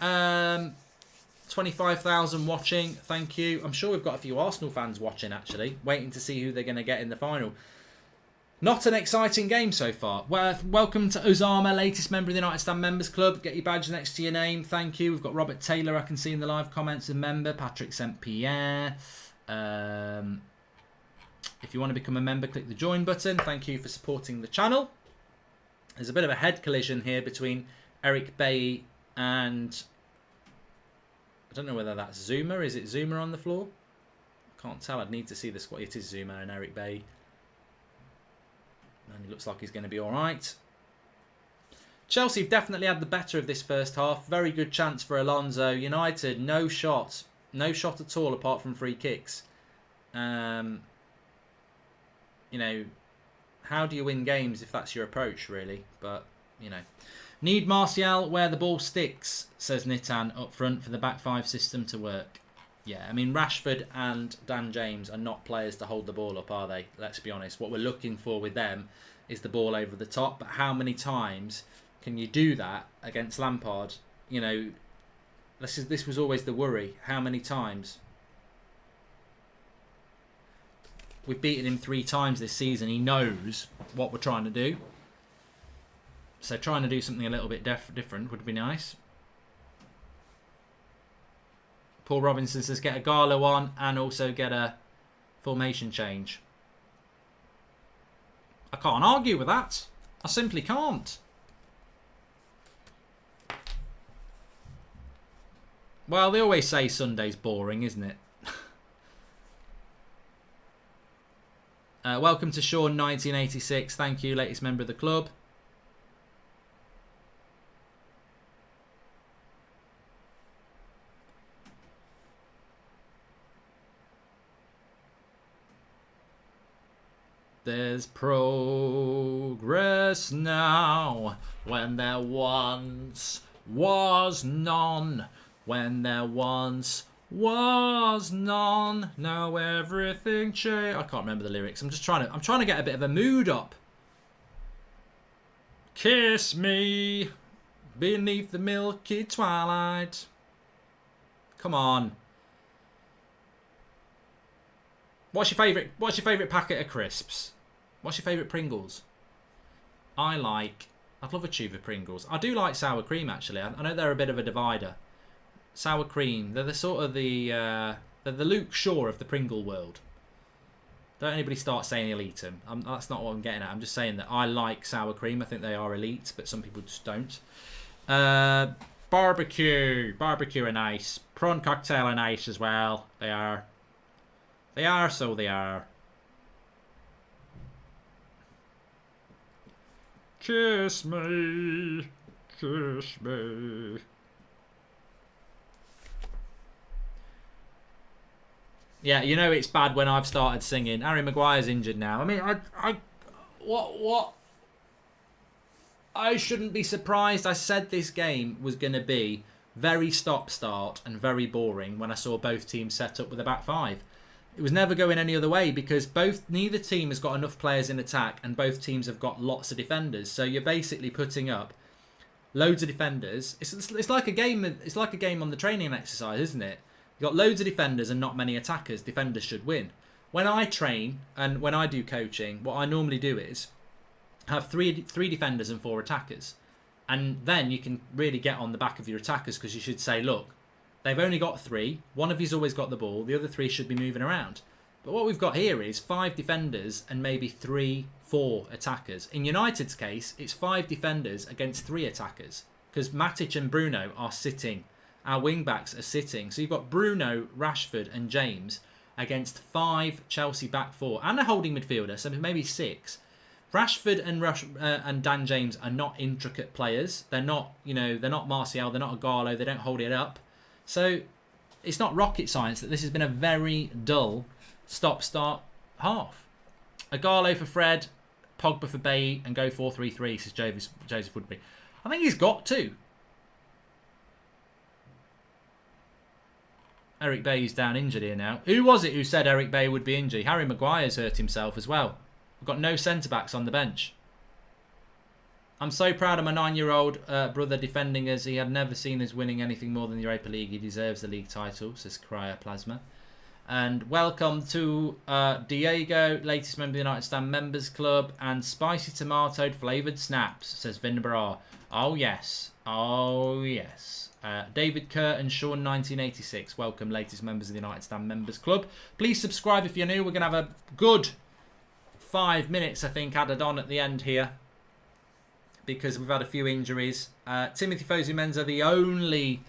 25,000 watching. Thank you. I'm sure we've got a few Arsenal fans watching, actually. Waiting to see who they're going to get in the final. Not an exciting game so far. Well, welcome to Osama, latest member of the United Stand Members Club. Get your badge next to your name. Thank you. We've got Robert Taylor, I can see in the live comments, a member. Patrick St. Pierre. If you want to become a member, click the join button. Thank you for supporting the channel. There's a bit of a head collision here between Eric Bay and... I don't know whether that's Zuma. Is it Zuma on the floor? I can't tell. I'd need to see the squad. It is Zuma and Eric Bay. And he looks like he's going to be all right. Chelsea have definitely had the better of this first half. Very good chance for Alonso. United, no shot. No shot at all apart from free kicks. You know, how do you win games if that's your approach, really? But, you know. Need Martial where the ball sticks, says Nitan up front for the back five system to work. Yeah, I mean, Rashford and Dan James are not players to hold the ball up, are they? Let's be honest. What we're looking for with them is the ball over the top. But how many times can you do that against Lampard? You know, this was always the worry. How many times? We've beaten him 3 times this season. He knows what we're trying to do. So trying to do something a little bit different would be nice. Paul Robinson says get a Garlo on and also get a formation change. I can't argue with that. I simply can't. Well, they always say Sunday's boring, isn't it? Welcome to Sean 1986. Thank you, latest member of the club. There's progress now when there once was none. When there once was none. Now everything changed. I can't remember the lyrics. I'm trying to get a bit of a mood up. Kiss me beneath the milky twilight. Come on. What's your favourite packet of crisps? What's your favourite Pringles? I'd love a tube of Pringles. I do like sour cream, actually. I know they're a bit of a divider. Sour cream. They're the sort of they're the Luke Shaw of the Pringle world. Don't anybody start saying he'll eat them. That's not what I'm getting at. I'm just saying that I like sour cream. I think they are elite, but some people just don't. Barbecue. Barbecue are nice. Prawn cocktail are nice as well. They are. They are, so they are. Kiss me. Kiss me. Yeah, you know it's bad when I've started singing. Harry Maguire's injured now. I mean, what? I shouldn't be surprised. I said this game was going to be very stop-start and very boring when I saw both teams set up with a back five. It was never going any other way because neither team has got enough players in attack and both teams have got lots of defenders. So you're basically putting up loads of defenders. It's like a game. It's like a game on the training exercise, isn't it? You've got loads of defenders and not many attackers. Defenders should win. When I train and when I do coaching, what I normally do is have three defenders and 4 attackers. And then you can really get on the back of your attackers because you should say, look, they've only got 3. One of you's always got the ball. The other 3 should be moving around. But what we've got here is 5 defenders and maybe 3, 4 attackers. In United's case, it's 5 defenders against 3 attackers because Matic and Bruno are sitting. Our wing-backs are sitting. So you've got Bruno, Rashford and James against 5 Chelsea back 4 and a holding midfielder, so maybe 6. Rashford and Dan James are not intricate players. They're not, they're not Martial. They're not a Garlo. They don't hold it up. So it's not rocket science that this has been a very dull stop-start half. A Garlo for Fred, Pogba for Bay, and go 4-3-3, says Joseph Woodbury. I think he's got to. Eric Bay's down injured here now. Who was it who said Eric Bay would be injured? Harry Maguire's hurt himself as well. We've got no centre-backs on the bench. I'm so proud of my 9-year-old brother defending us. He had never seen us winning anything more than the Europa League. He deserves the league title, says Cryo Plasma. And welcome to Diego, latest member of the United Stand Members Club, and spicy tomato flavoured snaps, says Vinbra. Oh yes, oh yes. David Kerr and Sean 1986, welcome latest members of the United Stand Members Club. Please subscribe if you're new. We're going to have a good 5 minutes, I think, added on at the end here, because we've had a few injuries. Timothy Fosu Menza, the only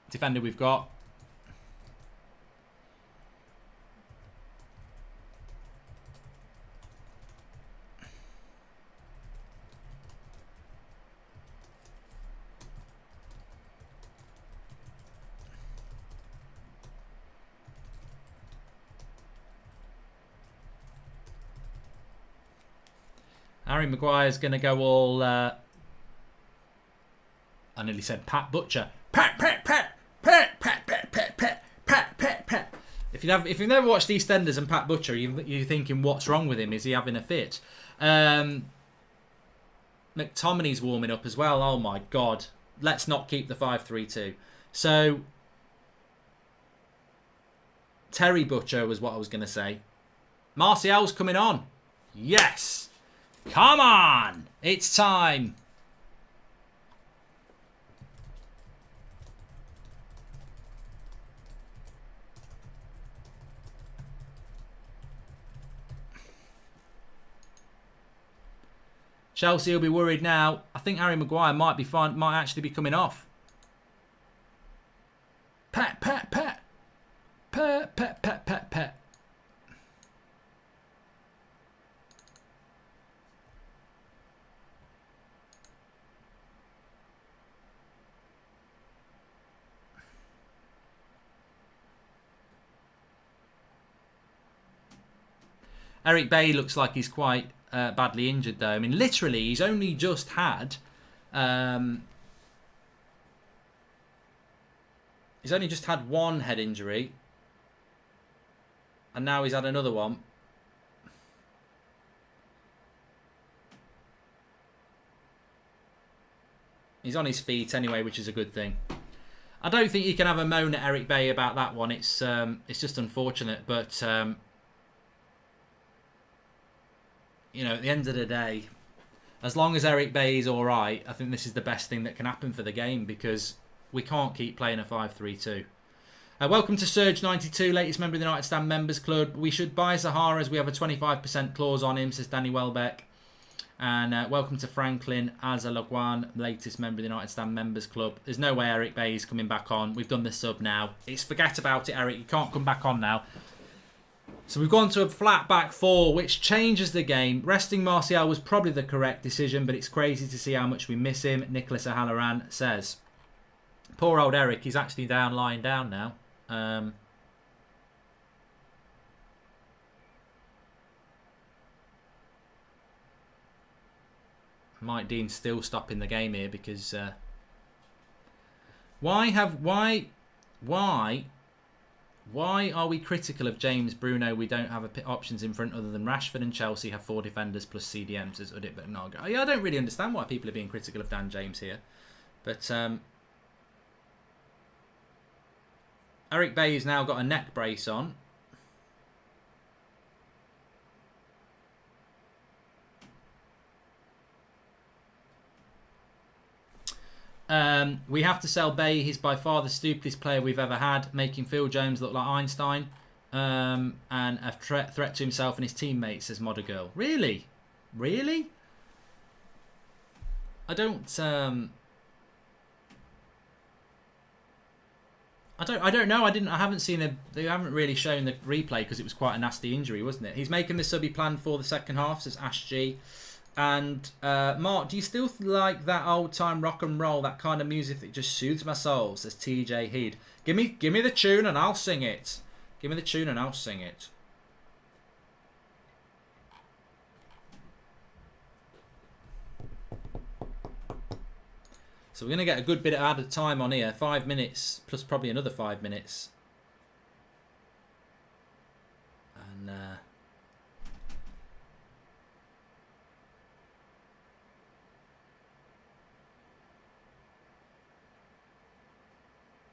defender we've got. Harry Maguire's going to go all... I nearly said Pat Butcher. Pat, Pat, Pat, Pat, Pat, Pat, Pat, Pat, Pat, Pat, Pat. If you've never watched EastEnders and Pat Butcher, you're thinking, what's wrong with him? Is he having a fit? McTominay's warming up as well. Oh my God. Let's not keep the 5-3-2. So, Terry Butcher was what I was going to say. Martial's coming on. Yes. Come on! It's time! Chelsea will be worried now. I think Harry Maguire might actually be coming off. Pat, pat, pat. Pat, pat, pat, pat, pat. Eric Bailly looks like he's quite badly injured, though. I mean, literally, he's only just had... he's only just had one head injury. And now he's had another one. He's on his feet anyway, which is a good thing. I don't think you can have a moan at Eric Bailly about that one. It's just unfortunate, but... you know, at the end of the day, as long as Eric Bailly's all right, I think this is the best thing that can happen for the game, because we can't keep playing a 5-3-2. Welcome to Surge92, latest member of the United Stand Members Club. We should buy Sahara as we have a 25% clause on him, says Danny Welbeck. And welcome to Franklin Azalagwan, latest member of the United Stand Members Club. There's no way Eric Bailly's coming back on. We've done the sub now. Forget about it, Eric. You can't come back on now. So we've gone to a flat back four, which changes the game. Resting Martial was probably the correct decision, but it's crazy to see how much we miss him, Nicholas O'Halloran says. Poor old Eric, he's actually lying down now. Mike Dean's still stopping the game here because... Why are we critical of James Bruno? We don't have options in front other than Rashford, and Chelsea have 4 defenders plus CDMs as Udit Naga. I don't really understand why people are being critical of Dan James here. But Eric Bailly's now got a neck brace on. We have to sell Bay. He's by far the stupidest player we've ever had, making Phil Jones look like Einstein, and a threat to himself and his teammates, says Modder Girl. Really? Really? I don't know. I haven't seen they haven't really shown the replay because it was quite a nasty injury, wasn't it? He's making the sub he planned for the second half, says Ash G. And Mark, do you still like that old time rock and roll, that kind of music that just soothes my soul, says TJ Heed. Give me the tune and I'll sing it. Give me the tune and I'll sing it. So we're going to get a good bit of added time on here. 5 minutes, plus probably another 5 minutes. And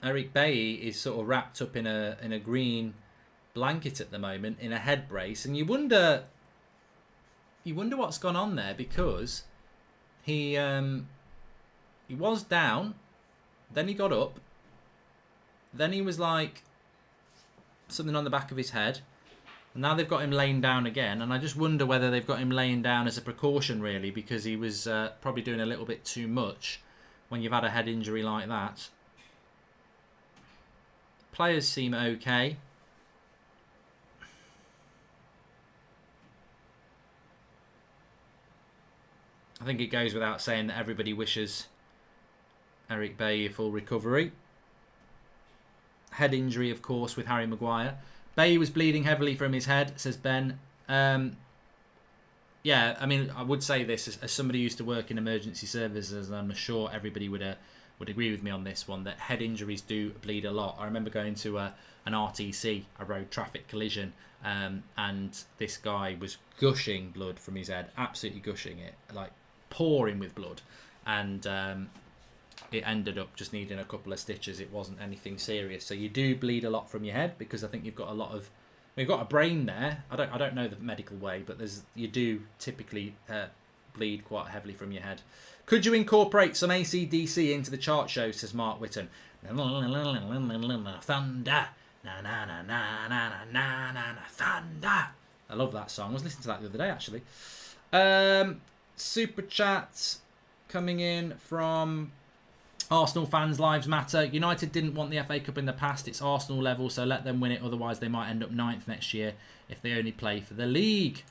Eric Bailly is sort of wrapped up in a green blanket at the moment in a head brace, and you wonder what's gone on there, because he was down, then he got up, then he was like something on the back of his head, and now they've got him laying down again, and I just wonder whether they've got him laying down as a precaution, really, because he was probably doing a little bit too much when you've had a head injury like that. Players seem okay. I think it goes without saying that everybody wishes Eric Bailly a full recovery. Head injury, of course, with Harry Maguire. Bailly was bleeding heavily from his head, says Ben. Yeah, I mean, I would say this as somebody who used to work in emergency services, and I'm sure everybody would agree with me on this one, that head injuries do bleed a lot. I remember going to an RTC, a road traffic collision, and this guy was gushing blood from his head, absolutely gushing it, like pouring with blood, and it ended up just needing a couple of stitches. It wasn't anything serious. So you do bleed a lot from your head, because I think you've got a lot of, you've got a brain there. I don't know the medical way, but you do typically bleed quite heavily from your head. Could you incorporate some AC/DC into the chart show, says Mark Whitten. Thunder, na na na na na na na thunder. I love that song. I was listening to that the other day, actually. Super chat coming in from Arsenal fans. Lives matter. United didn't want the FA Cup in the past. It's Arsenal level, so let them win it. Otherwise, they might end up 9th next year if they only play for the league.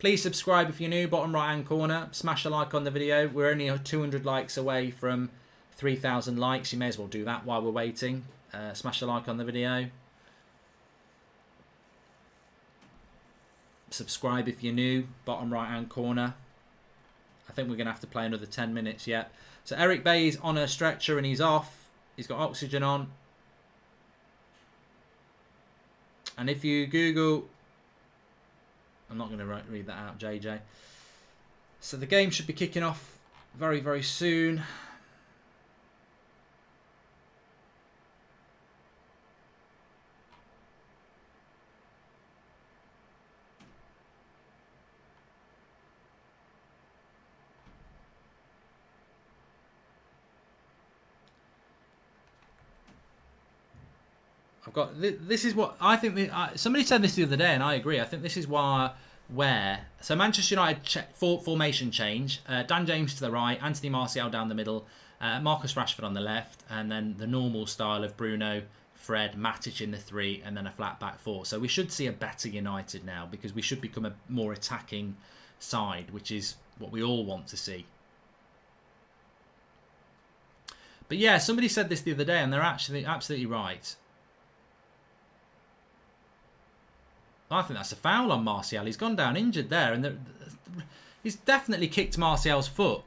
Please subscribe if you're new, bottom right hand corner. Smash a like on the video. We're only 200 likes away from 3,000 likes. You may as well do that while we're waiting. Smash a like on the video. Subscribe if you're new, bottom right hand corner. I think we're going to have to play another 10 minutes yet. So Eric Bailly's on a stretcher and he's off. He's got oxygen on. And if you Google... I'm not going to read that out, JJ. So the game should be kicking off very, very soon. I've got this is what I think. Somebody said this the other day, and I agree. I think this is where so Manchester United formation change. Dan James to the right, Anthony Martial down the middle, Marcus Rashford on the left, and then the normal style of Bruno, Fred, Matic in the 3, and then a flat back 4. So we should see a better United now, because we should become a more attacking side, which is what we all want to see. But yeah, somebody said this the other day, and they're actually absolutely right. I think that's a foul on Martial. He's gone down injured there, and he's definitely kicked Martial's foot.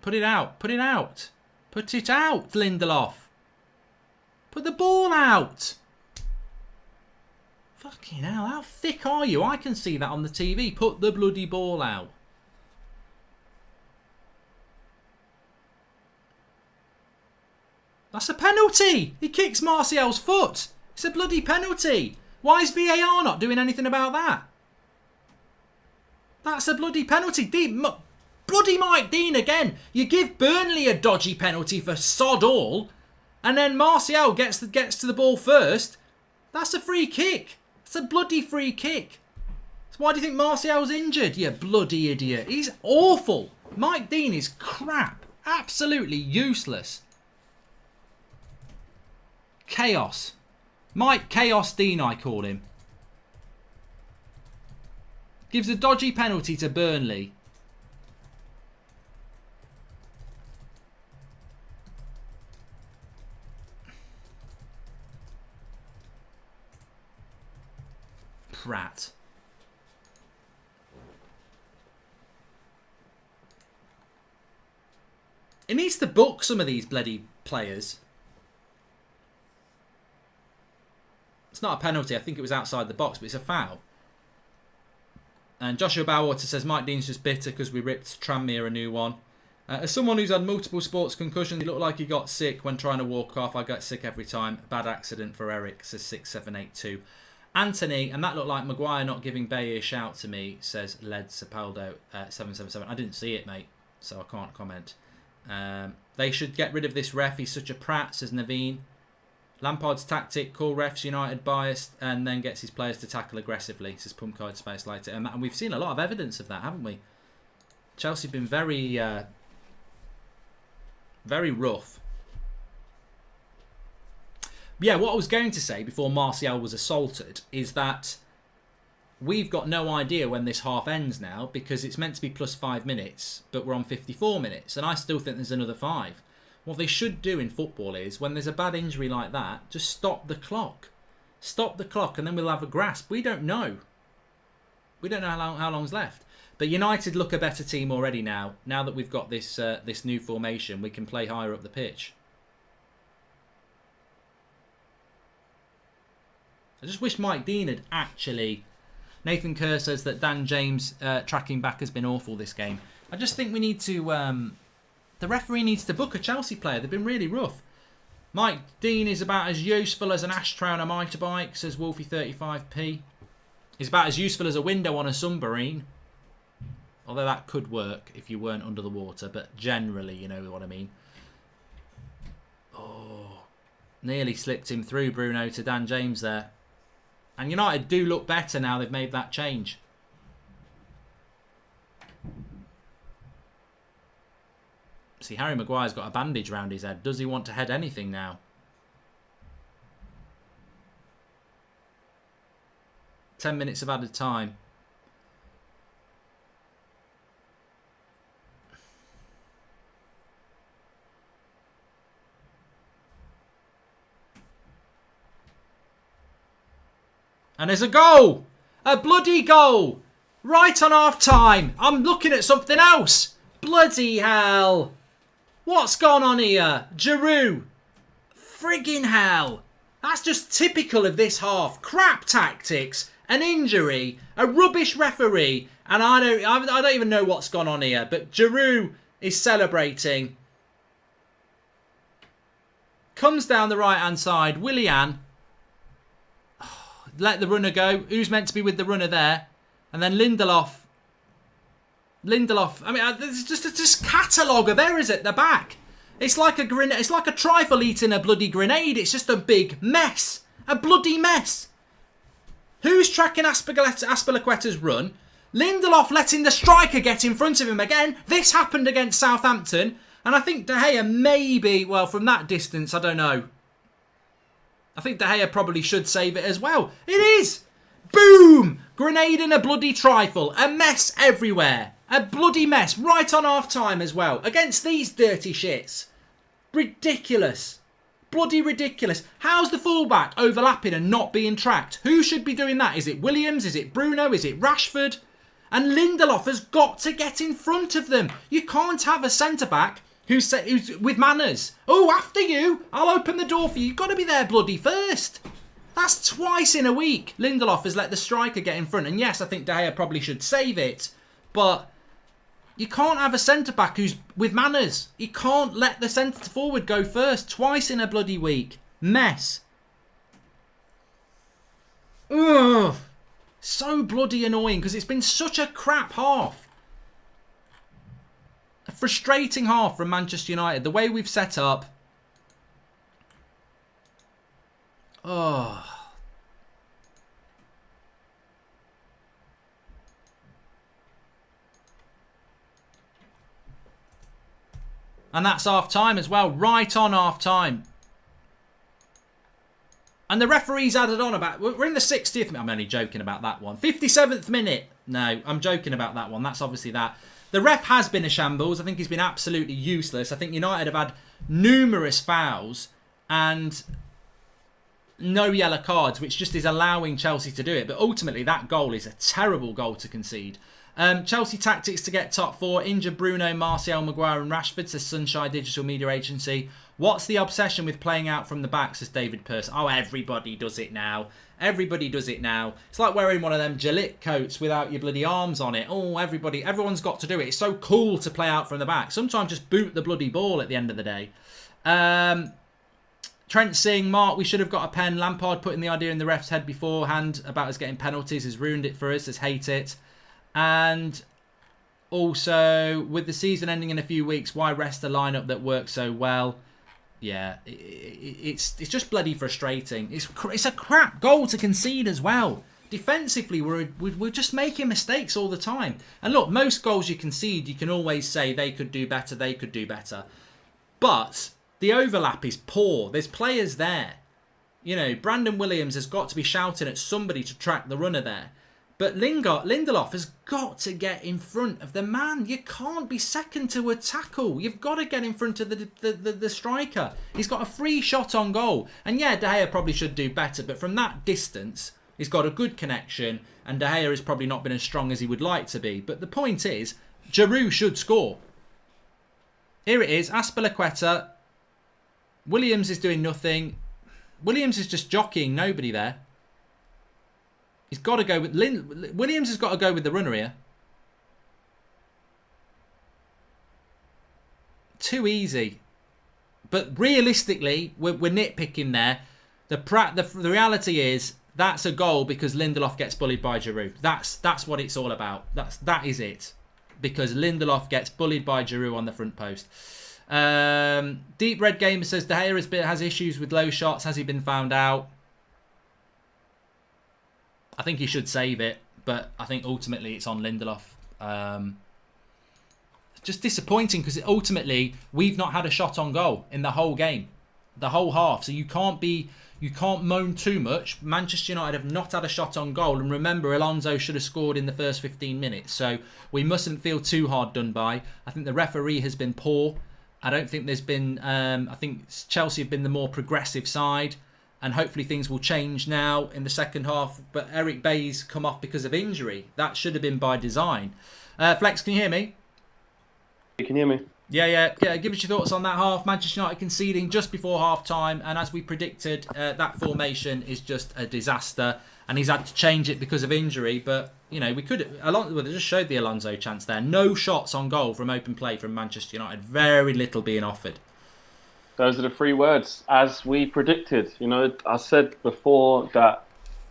Put it out. Put it out. Put it out, Lindelof. Put the ball out. Fucking hell, how thick are you? I can see that on the TV. Put the bloody ball out. That's a penalty. He kicks Martial's foot. It's a bloody penalty. Why is VAR not doing anything about that? That's a bloody penalty. Bloody Mike Dean again. You give Burnley a dodgy penalty for sod all, and then Martial gets to the ball first. That's a free kick. It's a bloody free kick. So why do you think Martial's injured, you bloody idiot? He's awful. Mike Dean is crap. Absolutely useless. Chaos. Mike Chaos Dean, I call him. Gives a dodgy penalty to Burnley. Prat. It needs to book some of these bloody players. It's not a penalty. I think it was outside the box, but it's a foul. And Joshua Bowerwater says, Mike Dean's just bitter because we ripped Tranmere a new one. As someone who's had multiple sports concussions, he looked like he got sick when trying to walk off. I get sick every time. Bad accident for Eric, says 6782. Anthony, and that looked like Maguire not giving Baye a shout to me, says Led Sepaldo 777. I didn't see it, mate, so I can't comment. They should get rid of this ref. He's such a prat, says Naveen. Lampard's tactic, call refs United biased, and then gets his players to tackle aggressively, says Pump Card Space Lighter. And we've seen a lot of evidence of that, haven't we? Chelsea have been very, very rough. Yeah, what I was going to say before Martial was assaulted is that we've got no idea when this half ends now, because it's meant to be plus 5 minutes, but we're on 54 minutes, and I still think there's another 5. What they should do in football is, when there's a bad injury like that, just stop the clock. Stop the clock, and then we'll have a grasp. We don't know. We don't know how long's left. But United look a better team already now. Now that we've got this this new formation, we can play higher up the pitch. I just wish Mike Dean had actually... Nathan Kerr says that Dan James tracking back has been awful this game. I just think we need to... the referee needs to book a Chelsea player. They've been really rough. Mike Dean is about as useful as an ashtray on a motorbike, says Wolfie35p. He's about as useful as a window on a submarine. Although that could work if you weren't under the water. But generally, you know what I mean. Oh, nearly slipped him through, Bruno, to Dan James there. And United do look better now they've made that change. See, Harry Maguire's got a bandage round his head. Does he want to head anything now? 10 minutes of added time. And there's a goal! A bloody goal! Right on half time! I'm looking at something else! Bloody hell! What's gone on here? Giroud! Friggin' hell! That's just typical of this half. Crap tactics, an injury, a rubbish referee, and I don't even know what's gone on here. But Giroud is celebrating. Comes down the right-hand side. Willian. Let the runner go. Who's meant to be with the runner there? And then Lindelof. I mean, there's just a catalogue of errors at the back. It's like a trifle eating a bloody grenade. It's just a big mess. A bloody mess. Who's tracking Azpilicueta's run? Lindelof letting the striker get in front of him again. This happened against Southampton. And I think De Gea maybe, well, from that distance, I don't know. I think De Gea probably should save it as well. It is! Boom! Grenade and a bloody trifle. A mess everywhere. A bloody mess. Right on half time as well. Against these dirty shits. Ridiculous. Bloody ridiculous. How's the fullback overlapping and not being tracked? Who should be doing that? Is it Williams? Is it Bruno? Is it Rashford? And Lindelof has got to get in front of them. You can't have a centre-back who's with manners. Oh, after you. I'll open the door for you. You've got to be there bloody first. That's twice in a week. Lindelof has let the striker get in front. And yes, I think De Gea probably should save it. But you can't have a centre-back who's with manners. You can't let the centre-forward go first. Twice in a bloody week. Mess. Ugh. So bloody annoying because it's been such a crap half. A frustrating half from Manchester United. The way we've set up. Oh. And that's half time as well. Right on half time. And the referee's added on about... We're in the 60th minute. I'm only joking about that one. 57th minute. No, I'm joking about that one. That's obviously that. The ref has been a shambles. I think he's been absolutely useless. I think United have had numerous fouls and no yellow cards, which just is allowing Chelsea to do it. But ultimately, that goal is a terrible goal to concede. Chelsea tactics to get top 4. Injure Bruno, Martial, Maguire and Rashford, says Sunshine Digital Media Agency. What's the obsession with playing out from the back, says David Pearce? Oh, everybody does it now. Everybody does it now. It's like wearing one of them Gillette coats without your bloody arms on it. Oh, everyone's got to do it. It's so cool to play out from the back. Sometimes just boot the bloody ball at the end of the day. Trent saying, Mark, we should have got a pen. Lampard putting the idea in the ref's head beforehand about us getting penalties has ruined it for us. Says hate it. And also, with the season ending in a few weeks, why rest a lineup that works so well? Yeah, it's just bloody frustrating. It's a crap goal to concede as well. Defensively, we're just making mistakes all the time. And look, most goals you concede, you can always say they could do better, they could do better. But the overlap is poor. There's players there. You know, Brandon Williams has got to be shouting at somebody to track the runner there. But Lindelof has got to get in front of the man. You can't be second to a tackle. You've got to get in front of the striker. He's got a free shot on goal. And yeah, De Gea probably should do better. But from that distance, he's got a good connection. And De Gea has probably not been as strong as he would like to be. But the point is, Giroud should score. Here it is, Azpilicueta. Williams is doing nothing. Williams is just jockeying nobody there. He's got to go with... Williams has got to go with the runner here. Too easy. But realistically, we're nitpicking there. The reality is, that's a goal because Lindelof gets bullied by Giroud. That's what it's all about. That is it. Because Lindelof gets bullied by Giroud on the front post. Deep Red Gamer says, De Gea has issues with low shots. Has he been found out? I think he should save it, but I think ultimately it's on Lindelof. It's just disappointing because ultimately we've not had a shot on goal in the whole game, the whole half. So you can't moan too much. Manchester United have not had a shot on goal, and remember, Alonso should have scored in the first 15 minutes. So we mustn't feel too hard done by. I think the referee has been poor. I don't think there's been. I think Chelsea have been the more progressive side. And hopefully things will change now in the second half. But Eric Bay's come off because of injury. That should have been by design. Flex, can you hear me? You can hear me? Yeah. Give us your thoughts on that half. Manchester United conceding just before half-time. And as we predicted, that formation is just a disaster. And he's had to change it because of injury. But, you know, we could... They just showed the Alonso chance there. No shots on goal from open play from Manchester United. Very little being offered. Those are the 3 words, as we predicted. You know, I said before that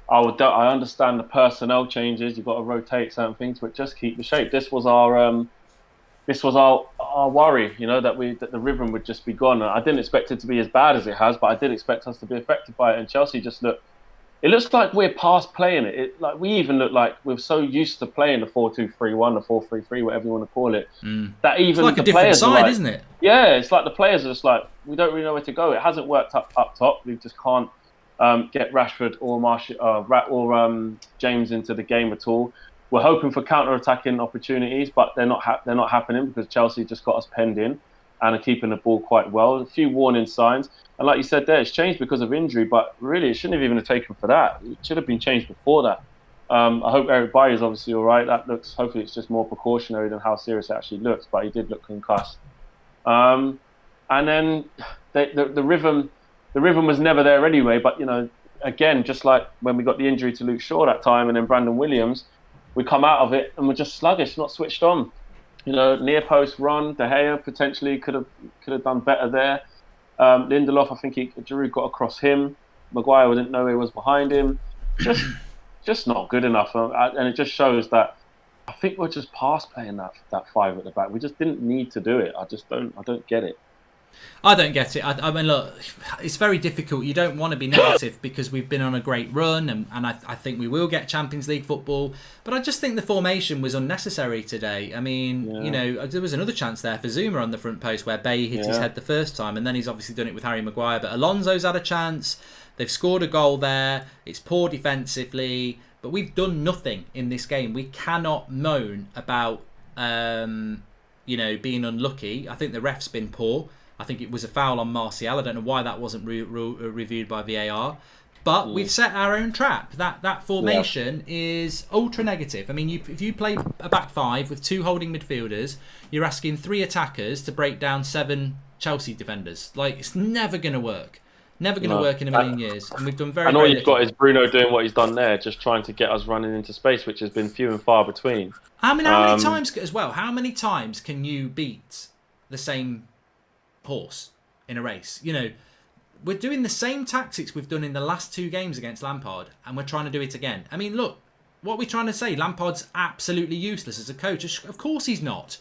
I understand the personnel changes. You've got to rotate certain things, but just keep the shape. This was our worry. You know, that the rhythm would just be gone. I didn't expect it to be as bad as it has, but I did expect us to be affected by it. And Chelsea just looked. It looks like we're past playing it. Like we even look like we're so used to playing the 4-2-3-1, the 4-3-3, whatever you want to call it. That even it's like the a different players side, like, isn't it? Yeah, it's like the players are just like, we don't really know where to go. It hasn't worked up top. We just can't get Rashford or James into the game at all. We're hoping for counter-attacking opportunities, but they're not happening because Chelsea just got us penned in and are keeping the ball quite well. A few warning signs. And like you said there, it's changed because of injury, but really it shouldn't have even taken for that. It should have been changed before that. I hope Eric Bailly is obviously all right. Hopefully it's just more precautionary than how serious it actually looks, but he did look concussed. And then the rhythm was never there anyway. But, you know, again, just like when we got the injury to Luke Shaw that time and then Brandon Williams, we come out of it and we're just sluggish, not switched on. You know, near post run, De Gea potentially could have done better there. Lindelof, I think Giroud got across him. Maguire didn't know he was behind him. Just not good enough. And it just shows that I think we're just past playing that 5 at the back. We just didn't need to do it. I don't get it. I don't get it. I mean, look, it's very difficult. You don't want to be negative because we've been on a great run and I think we will get Champions League football. But I just think the formation was unnecessary today. I mean, you know, there was another chance there for Zuma on the front post where Bay hit his head the first time and then he's obviously done it with Harry Maguire. But Alonso's had a chance. They've scored a goal there. It's poor defensively. But we've done nothing in this game. We cannot moan about, you know, being unlucky. I think the ref's been poor. I think it was a foul on Martial. I don't know why that wasn't reviewed by VAR. But we've set our own trap. That formation is ultra negative. I mean, if you play a back 5 with 2 holding midfielders, you're asking 3 attackers to break down 7 Chelsea defenders. Like, it's never going to work. Never going to work in a million years. And we've done very, and all very you've little. got is Bruno doing what he's done there, just trying to get us running into space, which has been few and far between. How many times, as well, how many times can you beat the same horse in a race? You know, we're doing the same tactics we've done in the last 2 games against Lampard, and we're trying to do it again. I mean, look, what are we trying to say? Lampard's absolutely useless as a coach. Of course he's not.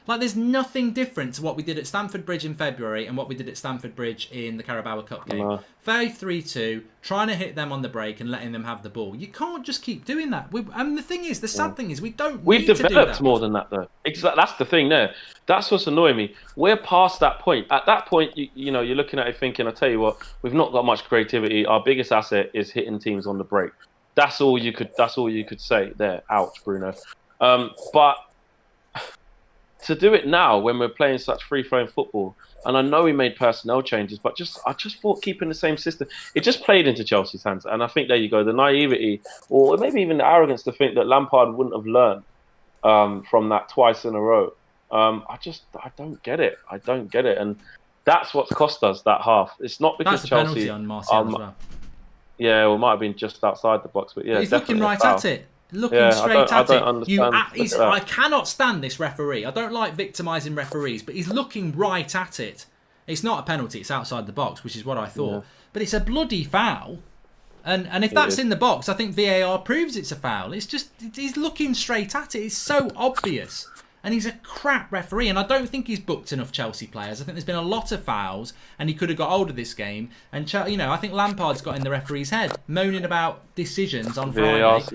Like, there's nothing different to what we did at Stamford Bridge in February and what we did at Stamford Bridge in the Carabao Cup game. 5-3-2, trying to hit them on the break and letting them have the ball. You can't just keep doing that. And the thing is, the sad thing is, we don't We've need to do that. developed more than that, though. That's the thing there. That's what's annoying me. We're past that point. At that point, you know, you're looking at it thinking, I tell you what, we've not got much creativity. Our biggest asset is hitting teams on the break. That's all you could say there. Ouch, Bruno. But to do it now when we're playing such free-flowing football, and I know we made personnel changes, but I just thought keeping the same system, it just played into Chelsea's hands. And I think there you go, the naivety, or maybe even the arrogance to think that Lampard wouldn't have learned from that twice in a row. I don't get it. I don't get it, and that's what's cost us that half. It's not because that's Chelsea. That's a penalty on Martial as well. Yeah, well, it might have been just outside the box, but yeah, he's looking right at it. Looking straight at it. I cannot stand this referee. I don't like victimising referees, but he's looking right at it. It's not a penalty, it's outside the box, which is what I thought. Yeah. But it's a bloody foul. And if that's in the box, I think VAR proves it's a foul. It's just, he's looking straight at it. It's so obvious. And he's a crap referee, and I don't think he's booked enough Chelsea players. I think there's been a lot of fouls, and he could have got hold of this game. And you know, I think Lampard's got in the referee's head, moaning about decisions on Friday,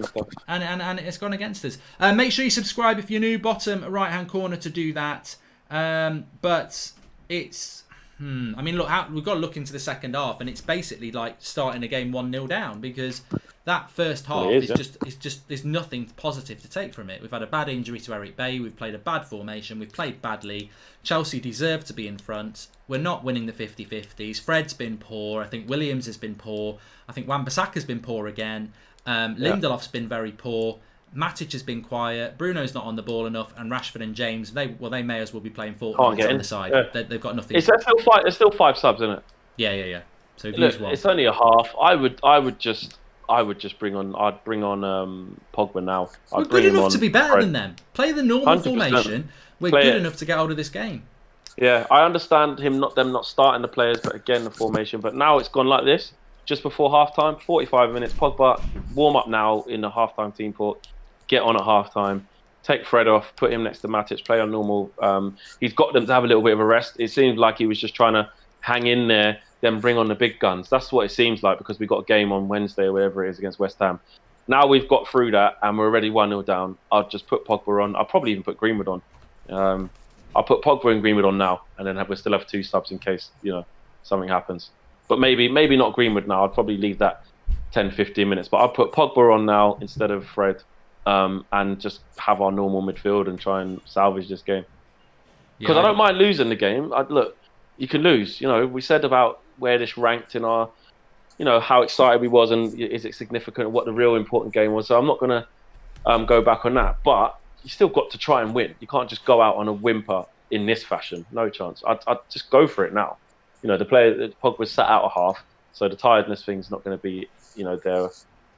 and it's gone against us. Make sure you subscribe if you're new, bottom right-hand corner to do that. But it's, I mean, look, we've got to look into the second half, and it's basically like starting a game 1-0 down, because that first half there's nothing positive to take from it. We've had a bad injury to Eric Bailly. We've played a bad formation. We've played badly. Chelsea deserve to be in front. We're not winning the 50-50s. Fred's been poor. I think Williams has been poor. I think Wan-Bissaka's been poor again. Lindelof's been very poor. Matic has been quiet. Bruno's not on the ball enough, and Rashford and James, they may as well be playing Fortnite on the side. Yeah. They've got nothing. There's still 5 subs, isn't it? Yeah. So look, it's only a half. I would just bring on. I'd bring on Pogba now. We're good enough to be better than them. Play the normal 100%. Formation. We're good enough to get out of this game. Yeah, I understand them not starting the players, but again the formation. But now it's gone like this. Just before half time, 45 minutes. Pogba, warm up now in the half time team port. Get on at half time. Take Fred off. Put him next to Matic. Play on normal. He's got them to have a little bit of a rest. It seems like he was just trying to hang in there, then bring on the big guns. That's what it seems like, because we got a game on Wednesday or whatever it is against West Ham. Now we've got through that and we're already 1-0 down. I'll just put Pogba on. I'll probably even put Greenwood on. I'll put Pogba and Greenwood on now, and then we'll still have 2 subs in case, you know, something happens. But maybe not Greenwood now. I'd probably leave that 10-15 minutes. But I'll put Pogba on now instead of Fred, and just have our normal midfield and try and salvage this game. Because I don't mind losing the game. Look, you can lose. You know, we said about where this ranked in our, you know, how excited we was and is it significant, what the real important game was. So I'm not going to go back on that. But you still got to try and win. You can't just go out on a whimper in this fashion. No chance. I'd just go for it now. You know, Pogba's sat out a half, so the tiredness thing's not going to be, you know, there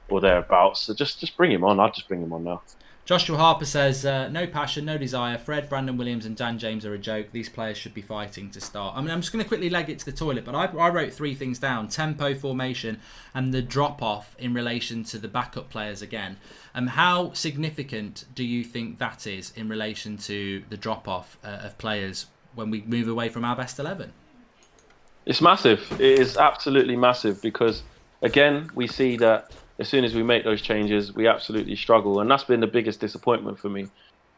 or thereabouts. So just bring him on. I'd just bring him on now. Joshua Harper says, no passion, no desire. Fred, Brandon Williams and Dan James are a joke. These players should be fighting to start. I mean, I'm just going to quickly leg it to the toilet, but I wrote 3 things down. Tempo, formation, and the drop-off in relation to the backup players again. How significant do you think that is in relation to the drop-off of players when we move away from our best 11? It's massive. It is absolutely massive, because, again, we see that as soon as we make those changes, we absolutely struggle. And that's been the biggest disappointment for me.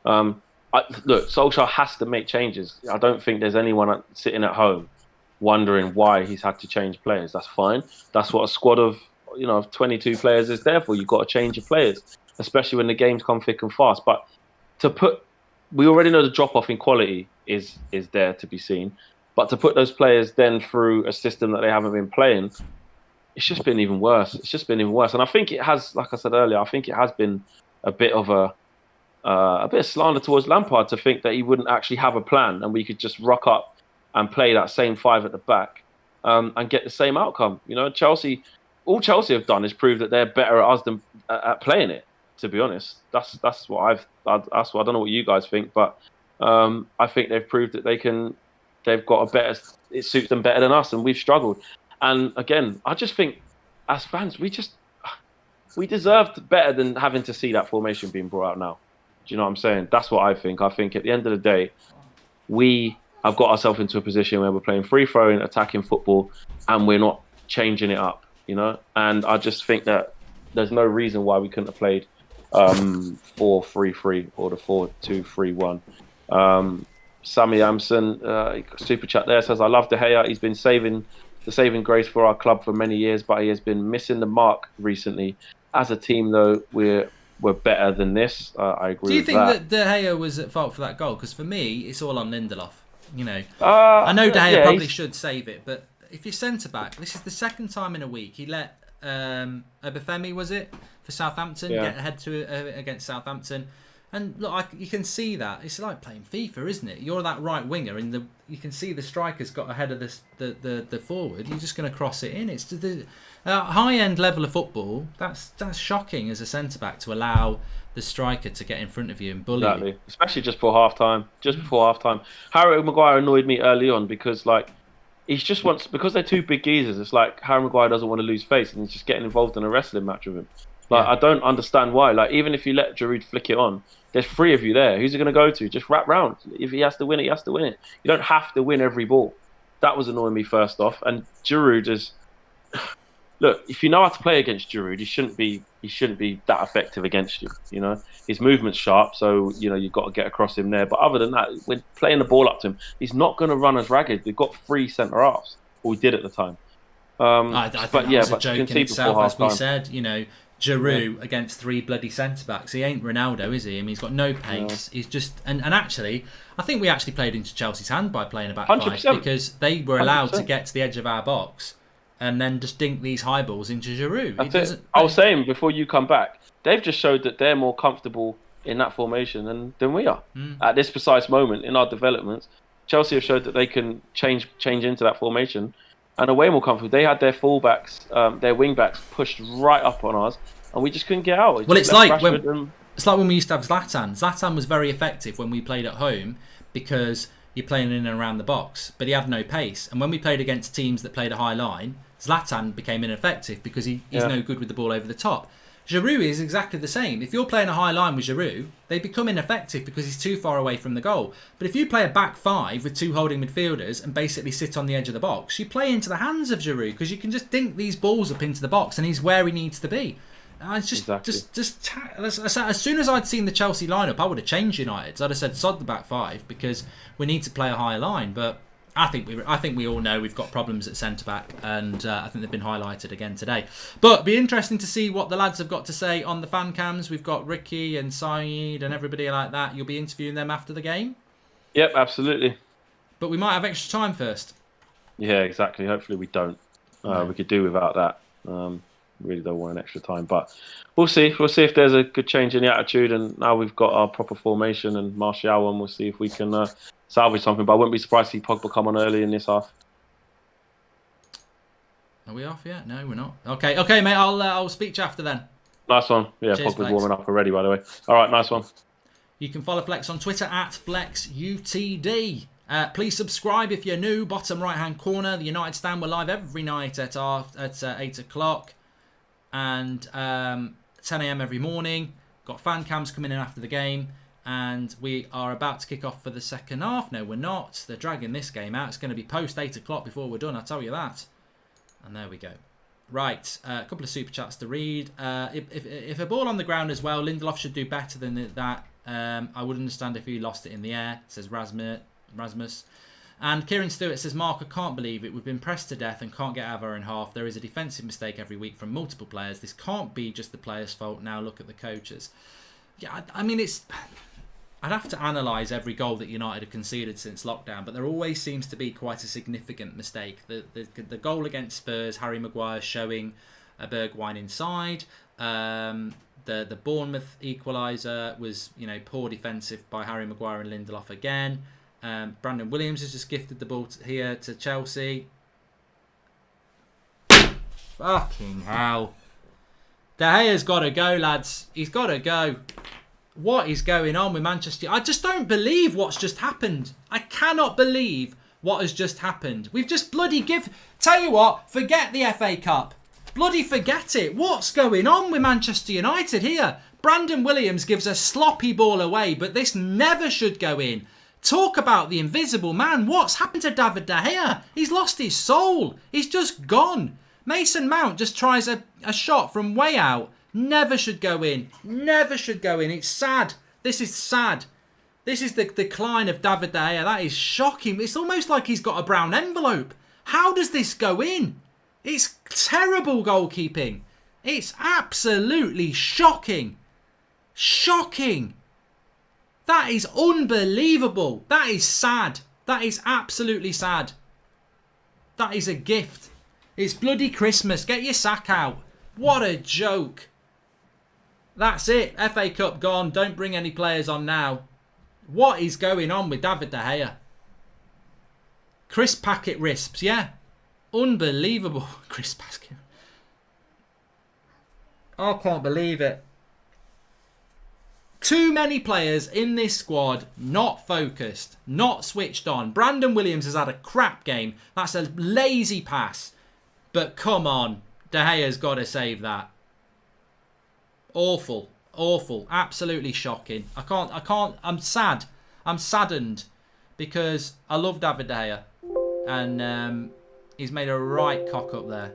Look, Solskjaer has to make changes. I don't think there's anyone sitting at home wondering why he's had to change players. That's fine. That's what a squad of 22 players is there for. You've got to change your players, especially when the games come thick and fast. But we already know the drop-off in quality is there to be seen. But to put those players then through a system that they haven't been playing, it's just been even worse. And I think it has, like I said earlier, I think it has been a bit of slander towards Lampard to think that he wouldn't actually have a plan and we could just rock up and play that same five at the back and get the same outcome. You know, all Chelsea have done is prove that they're better at us than at playing it. To be honest, that's what that's what I don't know what you guys think, but I think they've proved that they've got a better. It suits them better than us, and we've struggled. And again, I just think as fans, we deserved better than having to see that formation being brought out now. Do you know what I'm saying? That's what I think. I think at the end of the day, we have got ourselves into a position where we're playing free-flowing, attacking football, and we're not changing it up, you know? And I just think that there's no reason why we couldn't have played 4-3-3 or the 4-2-3-1. Sammy Amson, super chat there, says, I love De Gea. He's been the saving grace for our club for many years, but he has been missing the mark recently. As a team, though, we're better than this. I agree with that. Do you think that De Gea was at fault for that goal? Because for me, it's all on Lindelof. You know, I know De Gea probably should save it, but if you're centre-back, this is the second time in a week he let Obafemi, was it, for Southampton, get ahead against Southampton. And look, you can see that. It's like playing FIFA, isn't it? You're that right winger, and you can see the striker's got ahead of the forward. You're just going to cross it in. It's the high-end level of football. That's shocking as a centre-back to allow the striker to get in front of you and bully you. Especially just before half-time. Before half-time. Harry Maguire annoyed me early on because, like, because they're two big geezers, it's like Harry Maguire doesn't want to lose face and he's just getting involved in a wrestling match with him. Like, I don't understand why. Like, even if you let Giroud flick it on, there's three of you there. Who's he going to go to? Just wrap round. If he has to win it, he has to win it. You don't have to win every ball. That was annoying me first off. And Giroud is... Look, if you know how to play against Giroud, he shouldn't be that effective against you. You know, his movement's sharp, so you know you've got to get across him there. But other than that, when playing the ball up to him, he's not going to run as ragged. We've got three centre halves, or we did at the time. I think that was a joke in itself, as we said. You know, Giroud against three bloody centre backs. He ain't Ronaldo, is he? I mean, he's got no pace. He's just and actually, I think we actually played into Chelsea's hand by playing a back five because they were allowed 100%. To get to the edge of our box and then just dink these high balls into Giroud. I was saying before you come back, they've just showed that they're more comfortable in that formation than we are at this precise moment in our developments. Chelsea have showed that they can change into that formation and are way more comfortable. They had their fullbacks, their wing backs pushed right up on us, and we just couldn't get out. It's like when we used to have Zlatan. Zlatan was very effective when we played at home because you're playing in and around the box, but he had no pace. And when we played against teams that played a high line, Zlatan became ineffective because he's no good with the ball over the top. Giroud is exactly the same. If you're playing a high line with Giroud, they become ineffective because he's too far away from the goal. But if you play a back five with two holding midfielders and basically sit on the edge of the box, you play into the hands of Giroud because you can just dink these balls up into the box and he's where he needs to be. It's just, as soon as I'd seen the Chelsea lineup, I would have changed United. I'd have said sod the back five because we need to play a higher line. But I think we all know we've got problems at centre back, and I think they've been highlighted again today. But it'd be interesting to see what the lads have got to say on the fan cams. We've got Ricky and Saeed and everybody like that. You'll be interviewing them after the game. Yep, absolutely. But we might have extra time first. Yeah, exactly. Hopefully we don't. We could do without that. Really don't want an extra time, but we'll see. We'll see if there's a good change in the attitude, and now we've got our proper formation and Martial on. We'll see if we can salvage something. But I wouldn't be surprised to see Pogba come on early in this half. Are we off yet? No, we're not. Okay, mate. I'll speak to you after then. Nice one. Yeah, Cheers, Pogba's warming up already, by the way. All right, nice one. You can follow Flex on Twitter at FlexUTD. Please subscribe if you're new. Bottom right hand corner, the United Stand. We're live every night at 8 o'clock. And 10 a.m. every morning. Got fan cams coming in after the game. And we are about to kick off for the second half. No, we're not. They're dragging this game out. It's going to be post 8 o'clock before we're done, I'll tell you that. And there we go. Right, a couple of super chats to read. If a ball on the ground as well, Lindelof should do better than that. I would understand if he lost it in the air, says Rasmus. And Kieran Stewart says, Mark, I can't believe it. We've been pressed to death and can't get out of our own half. There is a defensive mistake every week from multiple players. This can't be just the players' fault. Now look at the coaches. Yeah, I mean, I'd have to analyse every goal that United have conceded since lockdown, but there always seems to be quite a significant mistake. The goal against Spurs, Harry Maguire showing a Bergwijn inside. The Bournemouth equaliser was, poor defensive by Harry Maguire and Lindelof again. Brandon Williams has just gifted the ball here to Chelsea. Fucking hell. De Gea's got to go, lads. He's got to go. What is going on with Manchester? I just don't believe what's just happened. I cannot believe what has just happened. We've just bloody Tell you what, forget the FA Cup. Bloody forget it. What's going on with Manchester United here? Brandon Williams gives a sloppy ball away, but this never should go in. Talk about the invisible man. What's happened to David De Gea? He's lost his soul. He's just gone. Mason Mount just tries a shot from way out. Never should go in. Never should go in. It's sad. This is sad. This is the decline of David De Gea. That is shocking. It's almost like he's got a brown envelope. How does this go in? It's terrible goalkeeping. It's absolutely shocking. Shocking. That is unbelievable. That is sad. That is absolutely sad. That is a gift. It's bloody Christmas. Get your sack out. What a joke. That's it. FA Cup gone. Don't bring any players on now. What is going on with David De Gea? Crisp packet risps, yeah. Unbelievable. Crisp packet. I can't believe it. Too many players in this squad not focused, not switched on. Brandon Williams has had a crap game. That's a lazy pass. But come on. De Gea's got to save that. Awful. Awful. Absolutely shocking. I'm sad. I'm saddened because I love David De Gea. And he's made a right cock up there.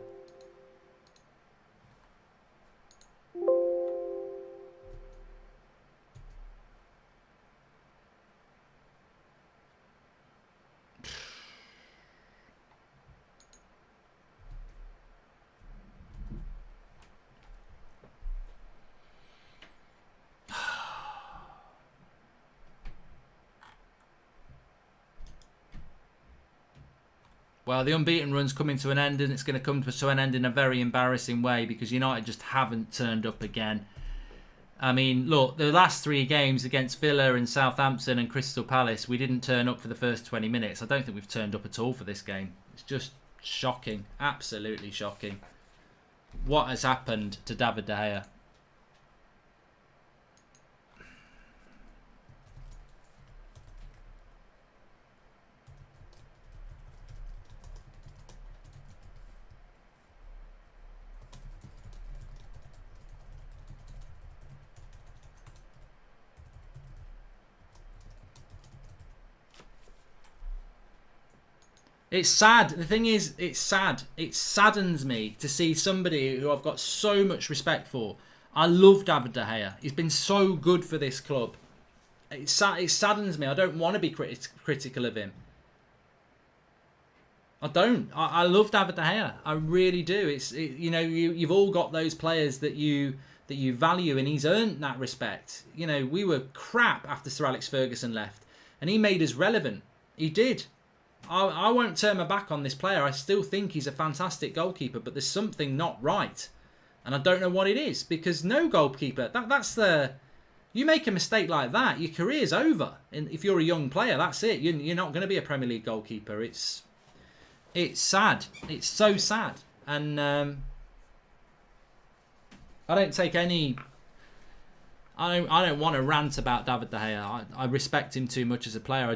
Well, the unbeaten run's coming to an end, and it's going to come to an end in a very embarrassing way because United just haven't turned up again. I mean, look, the last 3 games against Villa and Southampton and Crystal Palace, we didn't turn up for the first 20 minutes. I don't think we've turned up at all for this game. It's just shocking. Absolutely shocking. What has happened to David De Gea? It's sad. The thing is, it's sad. It saddens me to see somebody who I've got so much respect for. I love David De Gea. He's been so good for this club. It saddens me. I don't want to be critical of him. I don't. I love David De Gea. I really do. You've all got those players that you value, and he's earned that respect. You know, we were crap after Sir Alex Ferguson left, and he made us relevant. He did. I won't turn my back on this player. I still think he's a fantastic goalkeeper, but there's something not right. And I don't know what it is, because no goalkeeper, that's the... You make a mistake like that, your career's over. And if you're a young player, that's it. You're not going to be a Premier League goalkeeper. It's sad. It's so sad. And I don't take any... I don't want to rant about David De Gea. I respect him too much as a player.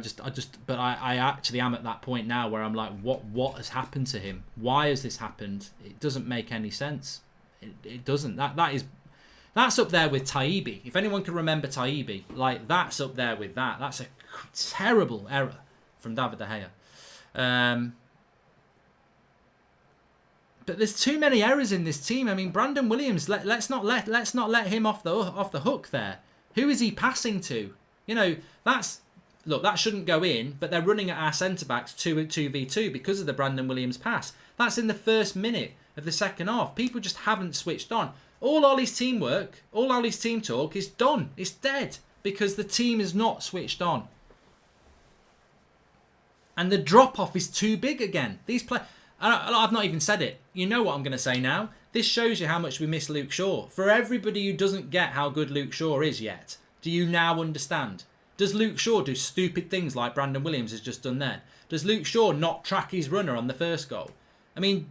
But I actually am at that point now where I'm like, what has happened to him? Why has this happened? It doesn't make any sense. It doesn't. That's up there with Taibbi. If anyone can remember Taibbi, like that's up there with that. That's a terrible error from David De Gea. But there's too many errors in this team. I mean, Brandon Williams. Let's not let him off the hook there. Who is he passing to? You know, that shouldn't go in. But they're running at our centre backs 2v2 because of the Brandon Williams pass. That's in the first minute of the second half. People just haven't switched on. All Ollie's teamwork, all Ollie's team talk is done. It's dead because the team is not switched on. And the drop off is too big again. These players. I've not even said it. You know what I'm going to say now. This shows you how much we miss Luke Shaw. For everybody who doesn't get how good Luke Shaw is yet, do you now understand? Does Luke Shaw do stupid things like Brandon Williams has just done then? Does Luke Shaw not track his runner on the first goal? I mean,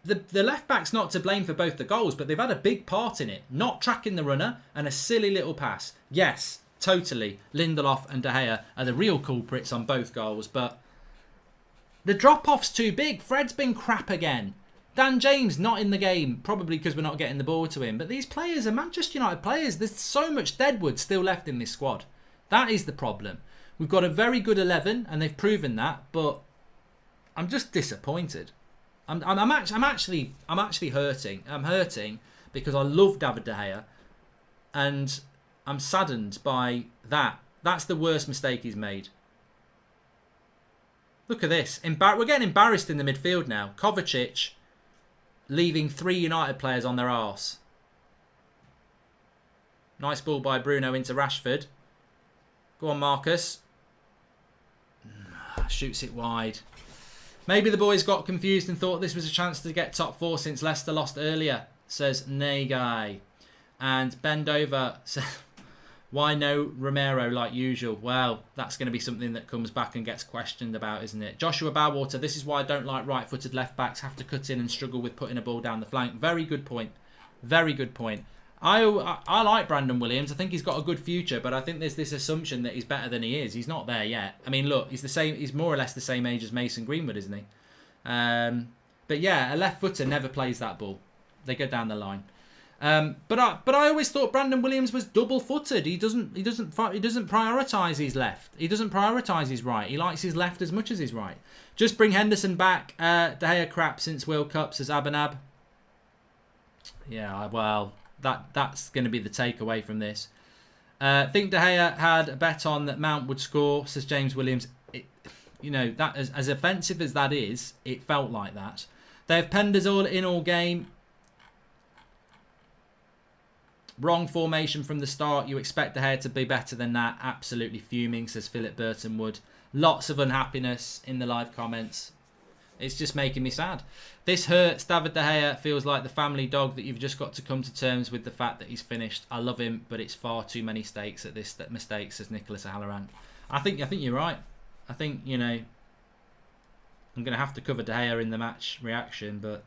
the left-back's not to blame for both the goals, but they've had a big part in it. Not tracking the runner and a silly little pass. Yes, totally. Lindelof and De Gea are the real culprits on both goals, but the drop-off's too big. Fred's been crap again. Dan James not in the game, probably because we're not getting the ball to him. But these players are Manchester United players. There's so much deadwood still left in this squad. That is the problem. We've got a very good 11, and they've proven that. But I'm just disappointed. I'm actually hurting. I'm hurting because I love David De Gea, and I'm saddened by that. That's the worst mistake he's made. Look at this. We're getting embarrassed in the midfield now. Kovacic leaving 3 United players on their arse. Nice ball by Bruno into Rashford. Go on, Marcus. Shoots it wide. Maybe the boys got confused and thought this was a chance to get top 4 since Leicester lost earlier, says Nay And Bend Over says, why no Romero like usual? Well, that's going to be something that comes back and gets questioned about, isn't it? Joshua Bowater, this is why I don't like right-footed left-backs, have to cut in and struggle with putting a ball down the flank. Very good point. Very good point. I like Brandon Williams. I think he's got a good future, but I think there's this assumption that he's better than he is. He's not there yet. I mean, look, he's the same. He's more or less the same age as Mason Greenwood, isn't he? But yeah, a left footer never plays that ball. They go down the line. But I always thought Brandon Williams was double-footed. He doesn't prioritise his left. He doesn't prioritise his right. He likes his left as much as his right. Just bring Henderson back. De Gea crap since World Cup, says Abanab. Yeah, well, that's going to be the takeaway from this. Think De Gea had a bet on that Mount would score, says James Williams. That as offensive as that is, it felt like that. They have penned us all game. Wrong formation from the start. You expect De Gea to be better than that. Absolutely fuming, says Philip Burtonwood. Lots of unhappiness in the live comments. It's just making me sad. This hurts. David De Gea feels like the family dog that you've just got to come to terms with the fact that he's finished. I love him, but it's far too many mistakes at this mistake, says Nicholas Halloran. I think you're right. I think, I'm going to have to cover De Gea in the match reaction, but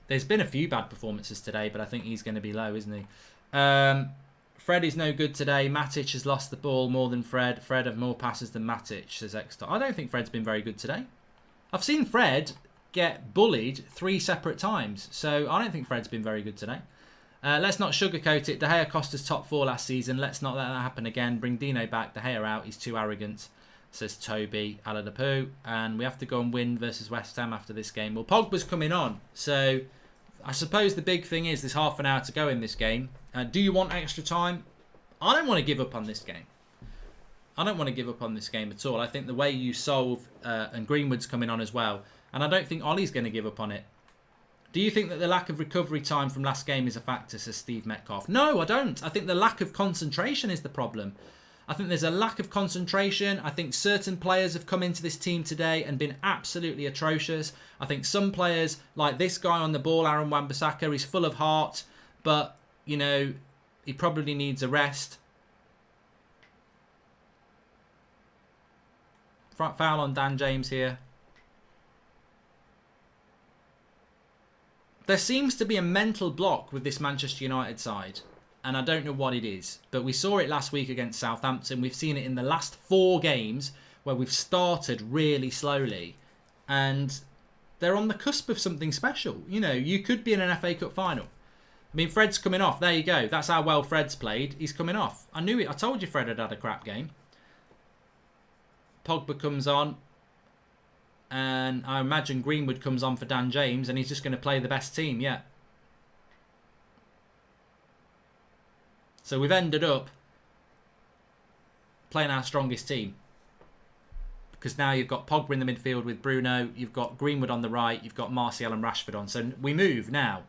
there's been a few bad performances today, but I think he's going to be low, isn't he? Fred is no good today. Matic has lost the ball more than Fred. Fred have more passes than Matic, says Extar. I don't think Fred's been very good today. I've seen Fred get bullied 3 separate times, so I don't think Fred's been very good today. Let's not sugarcoat it. De Gea cost us top 4 last season. Let's not let that happen again. Bring Dino back. De Gea out. He's too arrogant, says Toby Aladapu. And we have to go and win versus West Ham after this game. Well, Pogba's coming on, so I suppose the big thing is there's half an hour to go in this game. Do you want extra time? I don't want to give up on this game. I don't want to give up on this game at all. I think the way you solve, and Greenwood's coming on as well, and I don't think Ollie's going to give up on it. Do you think that the lack of recovery time from last game is a factor, says Steve Metcalf? No, I don't. I think the lack of concentration is the problem. I think there's a lack of concentration. I think certain players have come into this team today and been absolutely atrocious. I think some players, like this guy on the ball, Aaron Wan-Bissaka, he's full of heart, but, he probably needs a rest. Foul on Dan James here. There seems to be a mental block with this Manchester United side, and I don't know what it is. But we saw it last week against Southampton. We've seen it in the last 4 games where we've started really slowly, and they're on the cusp of something special. You could be in an FA Cup final. I mean, Fred's coming off. There you go. That's how well Fred's played. He's coming off. I knew it. I told you Fred had a crap game. Pogba comes on. And I imagine Greenwood comes on for Dan James, and he's just going to play the best team yet. So we've ended up playing our strongest team. Because now you've got Pogba in the midfield with Bruno. You've got Greenwood on the right. You've got Martial and Rashford on. So we move now.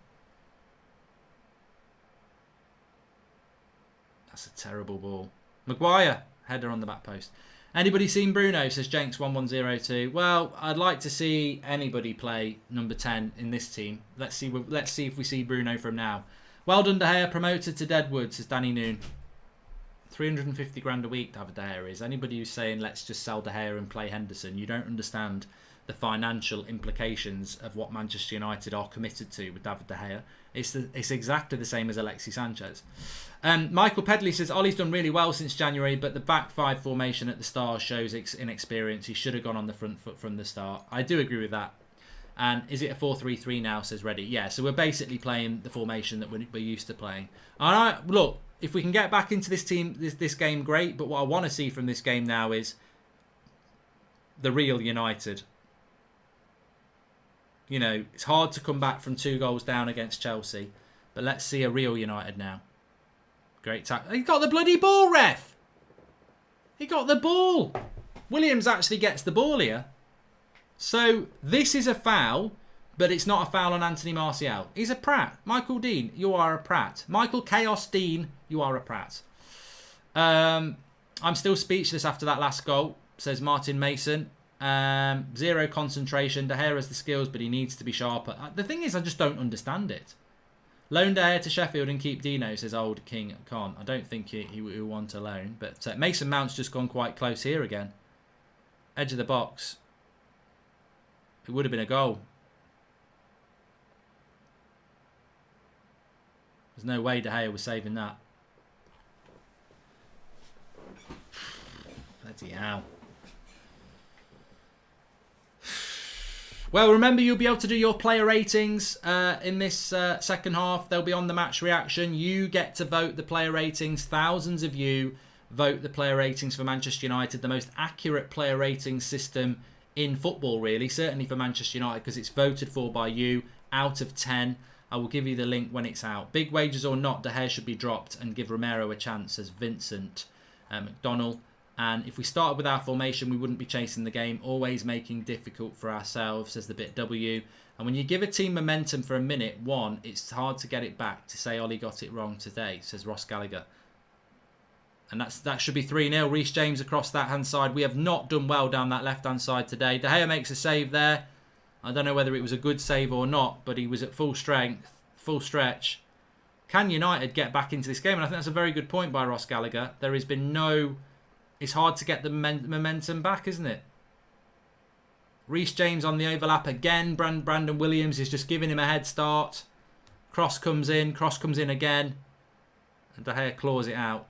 That's a terrible ball. Maguire, header on the back post. Anybody seen Bruno, says Jenks1102. Well, I'd like to see anybody play number 10 in this team. Let's see if we see Bruno from now. Well done, De Gea. Promoted to Deadwood, says Danny Noon. 350 grand a week to have a De Gea is. Anybody who's saying let's just sell De Gea and play Henderson, you don't understand the financial implications of what Manchester United are committed to with David De Gea. It's exactly the same as Alexis Sanchez. Michael Pedley says Ollie's done really well since January, but the back five formation at the start shows inexperience. He should have gone on the front foot from the start. I do agree with that. And is it a 4-3-3 now, says Reddy? Yeah, so we're basically playing the formation that we're used to playing. All right, look, if we can get back into this game, great. But what I want to see from this game now is the real United. You know, it's hard to come back from 2 goals down against Chelsea. But let's see a real United now. Great tackle. He got the bloody ball, ref! He got the ball! Williams actually gets the ball here. So, this is a foul, but it's not a foul on Anthony Martial. He's a prat. Michael Dean, you are a prat. Michael Chaos Dean, you are a prat. I'm still speechless after that last goal, says Martin Mason. Zero concentration. De Gea has the skills, but he needs to be sharper. The thing is, I just don't understand it. Loan De Gea to Sheffield and keep Dino, says Old King Khan. I don't think he will want a loan, but Mason Mount's just gone quite close here again. Edge of the box. It would have been a goal. There's no way De Gea was saving that. Bloody hell. Well, remember, you'll be able to do your player ratings in this second half. They'll be on the match reaction. You get to vote the player ratings. Thousands of you vote the player ratings for Manchester United. The most accurate player rating system in football, really. Certainly for Manchester United, because it's voted for by you out of 10. I will give you the link when it's out. Big wages or not, De Gea should be dropped and give Romero a chance, says Vincent McDonnell. And if we started with our formation, we wouldn't be chasing the game. Always making difficult for ourselves, says the bit W. And when you give a team momentum for a minute, it's hard to get it back. To say Ollie got it wrong today, says Ross Gallagher. And that should be 3-0. Reece James across that hand side. We have not done well down that left-hand side today. De Gea makes a save there. I don't know whether it was a good save or not, but he was at full strength, full stretch. Can United get back into this game? And I think that's a very good point by Ross Gallagher. There has been no... It's hard to get the momentum back, isn't it? Reece James on the overlap again. Brandon Williams is just giving him a head start. Cross comes in again. And De Gea claws it out.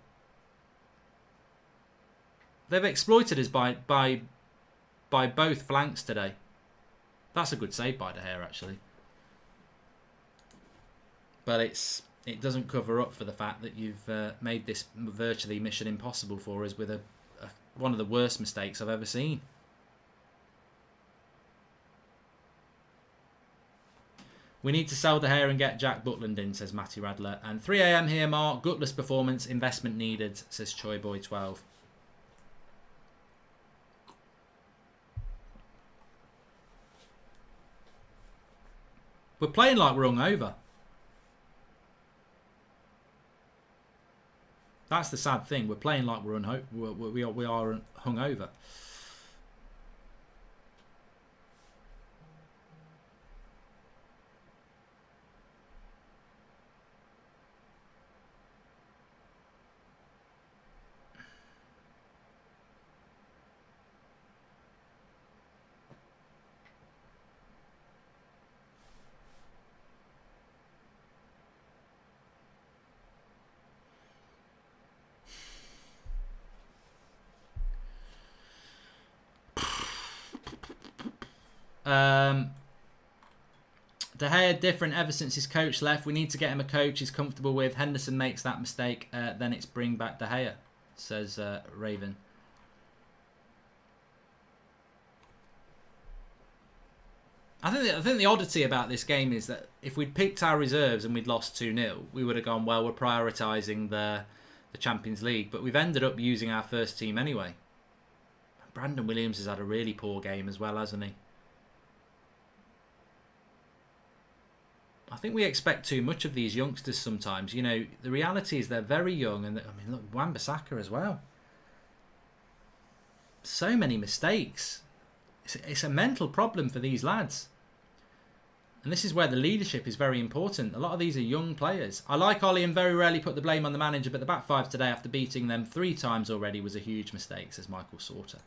They've exploited us by both flanks today. That's a good save by De Gea, actually. But it doesn't cover up for the fact that you've made this virtually mission impossible for us with one of the worst mistakes I've ever seen. We need to sell De Gea and get Jack Butland in, says Matty Radler. And 3 AM here, Mark. Gutless performance, investment needed, says Choi Boy 12. We're playing like we're hungover. That's the sad thing. We're playing like we are hungover. De Gea different ever since his coach left. We need to get him a coach he's comfortable with. Henderson makes that mistake, then it's bring back De Gea, says Raven. I think the oddity about this game is that if we'd picked our reserves and we'd lost 2-0, we would have gone, well, we're prioritising the Champions League, but we've ended up using our first team anyway. Brandon Williams has had a really poor game as well, hasn't he? I think we expect too much of these youngsters sometimes. You know, the reality is they're very young, and I mean, look, Wan-Bissaka as well. So many mistakes. It's a mental problem for these lads. And this is where the leadership is very important. A lot of these are young players. I like Ollie and very rarely put the blame on the manager, but the back five today after beating them 3 times already was a huge mistake, says Michael Sauter.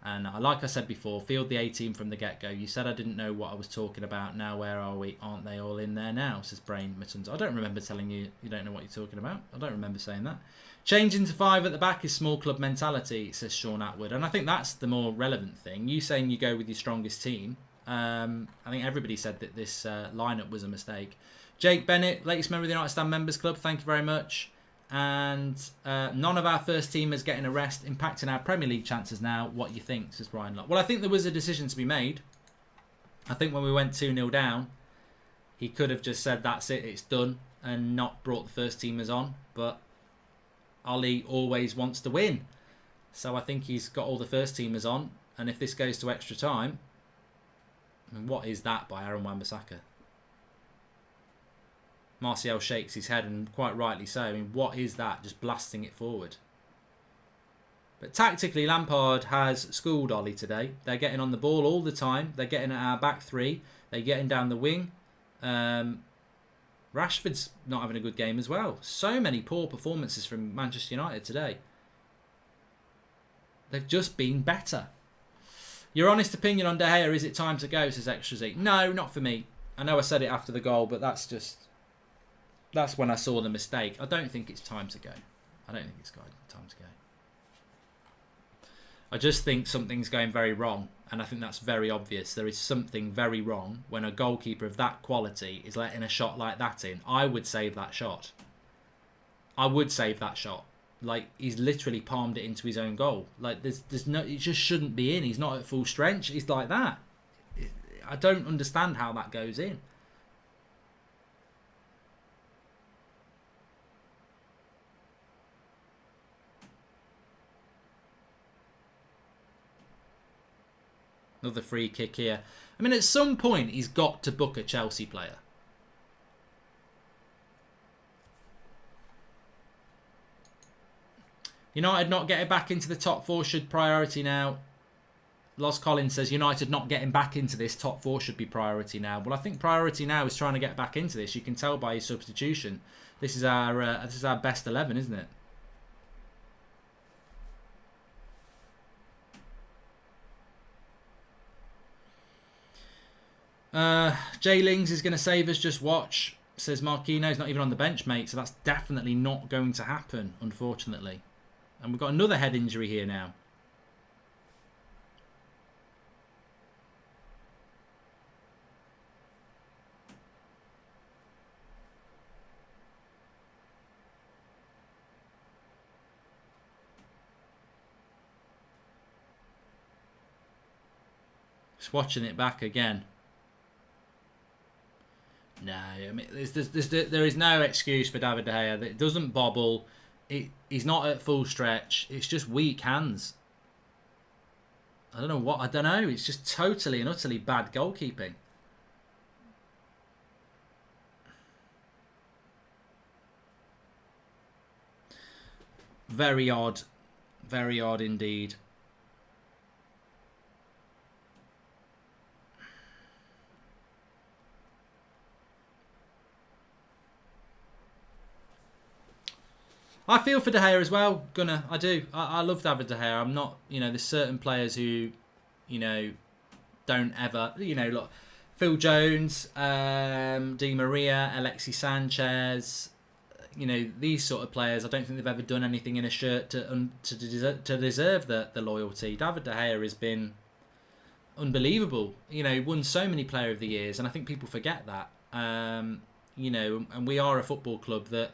And like I said before, field the A-team from the get-go. You said I didn't know what I was talking about. Now where are we? Aren't they all in there now? Says Brain Mittens. I don't remember telling you you don't know what you're talking about. I don't remember saying that. Changing to 5 at the back is small club mentality, says Sean Atwood. And I think that's the more relevant thing. You saying you go with your strongest team. I think everybody said that this lineup was a mistake. Jake Bennett, latest member of the United Stand Members Club. Thank you very much. And none of our first teamers getting a rest, impacting our Premier League chances now. What you think, says Brian Locke. Well, I think there was a decision to be made. I think when we went 2-0 down, he could have just said, that's it, it's done, and not brought the first teamers on. But Ollie always wants to win. So I think he's got all the first teamers on. And if this goes to extra time, I mean, what is that by Aaron Wan-Bissaka? Martial shakes his head, and quite rightly so. I mean, what is that? Just blasting it forward. But tactically, Lampard has schooled Ollie today. They're getting on the ball all the time. They're getting at our back three. They're getting down the wing. Rashford's not having a good game as well. So many poor performances from Manchester United today. They've just been better. Your honest opinion on De Gea, is it time to go, says Extra Z? No, not for me. I know I said it after the goal, but that's when I saw the mistake. I don't think it's time to go. I don't think it's time to go. I just think something's going very wrong, and I think that's very obvious. There is something very wrong when a goalkeeper of that quality is letting a shot like that in. I would save that shot. I would save that shot. Like, he's literally palmed it into his own goal. Like, there's no, it just shouldn't be in. He's not at full strength. He's like that. I don't understand how that goes in. Another free kick here. I mean, at some point, he's got to book a Chelsea player. United not getting back into the top 4 should priority now. Los Collins says United not getting back into this top 4 should be priority now. Well, I think priority now is trying to get back into this. You can tell by his substitution. This is our best 11, isn't it? Jay Lings is going to save us, just watch, says Marquinhos. Not even on the bench, mate, so that's definitely not going to happen, unfortunately. And we've got another head injury here now. Just watching it back again. No, I mean, there is no excuse for David De Gea. It doesn't bobble. He's not at full stretch. It's just weak hands. I don't know what. I don't know. It's just totally and utterly bad goalkeeping. Very odd. Very odd indeed. I feel for De Gea as well, Gunnar. I do. I love David De Gea. I'm not, there's certain players who, don't ever, look, Phil Jones, Di Maria, Alexis Sanchez, these sort of players. I don't think they've ever done anything in a shirt to deserve the loyalty. David De Gea has been unbelievable. Won so many Player of the Years, and I think people forget that. And we are a football club that.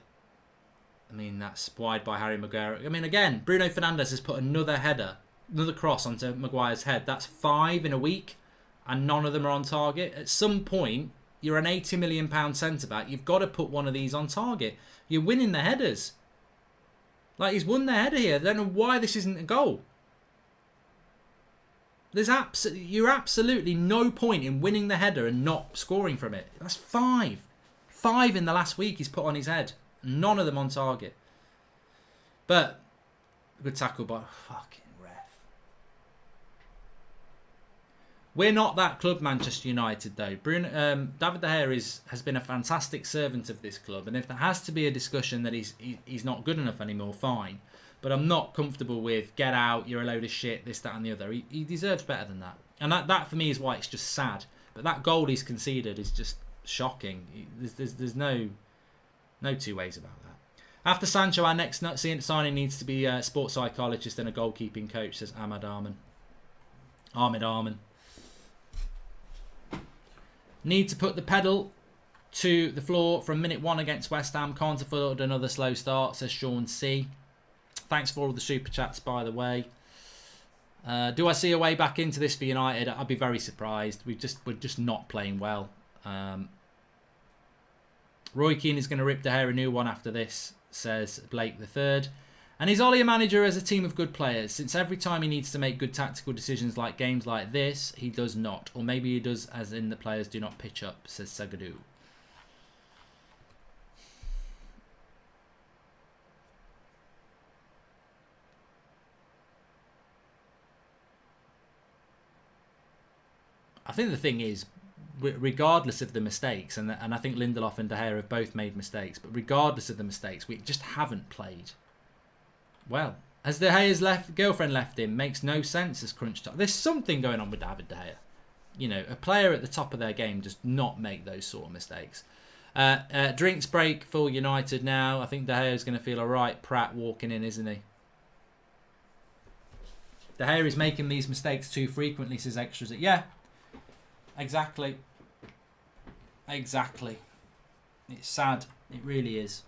I mean, that's wide by Harry Maguire. I mean, again, Bruno Fernandes has put another header, another cross onto Maguire's head. That's 5 in a week, and none of them are on target. At some point, you're an £80 million centre-back. You've got to put one of these on target. You're winning the headers. Like, he's won the header here. I don't know why this isn't a goal. You're absolutely no point in winning the header and not scoring from it. That's 5. 5 in the last week he's put on his head. None of them on target. But good tackle by fucking ref. We're not that club, Manchester United, though. David De Gea has been a fantastic servant of this club, and if there has to be a discussion that he's not good enough anymore, fine. But I'm not comfortable with get out, you're a load of shit, this, that, and the other. He deserves better than that, and that for me is why it's just sad. But that goal he's conceded is just shocking. There's no two ways about that. After Sancho, our next signing needs to be a sports psychologist and a goalkeeping coach, says Ahmed Arman. Need to put the pedal to the floor from minute 1 against West Ham. Can't afford another slow start, says Sean C. Thanks for all the super chats, by the way. Do I see a way back into this for United? I'd be very surprised. We're just not playing well. Roy Keane is going to rip De Gea a new one after this, says Blake the Third. And is Ollie a manager as a team of good players? Since every time he needs to make good tactical decisions like games like this, he does not. Or maybe he does, as in the players do not pitch up, says Sagadou. I think the thing is, regardless of the mistakes, and I think Lindelof and De Gea have both made mistakes, but regardless of the mistakes, we just haven't played well. As De Gea's girlfriend left him, makes no sense as crunch time. There's something going on with David De Gea. You know, a player at the top of their game does not make those sort of mistakes. Drinks break for United now. I think De Gea is going to feel alright. Pratt walking in, isn't he? De Gea is making these mistakes too frequently, says Extras. Yeah. Exactly. It's sad. It really is.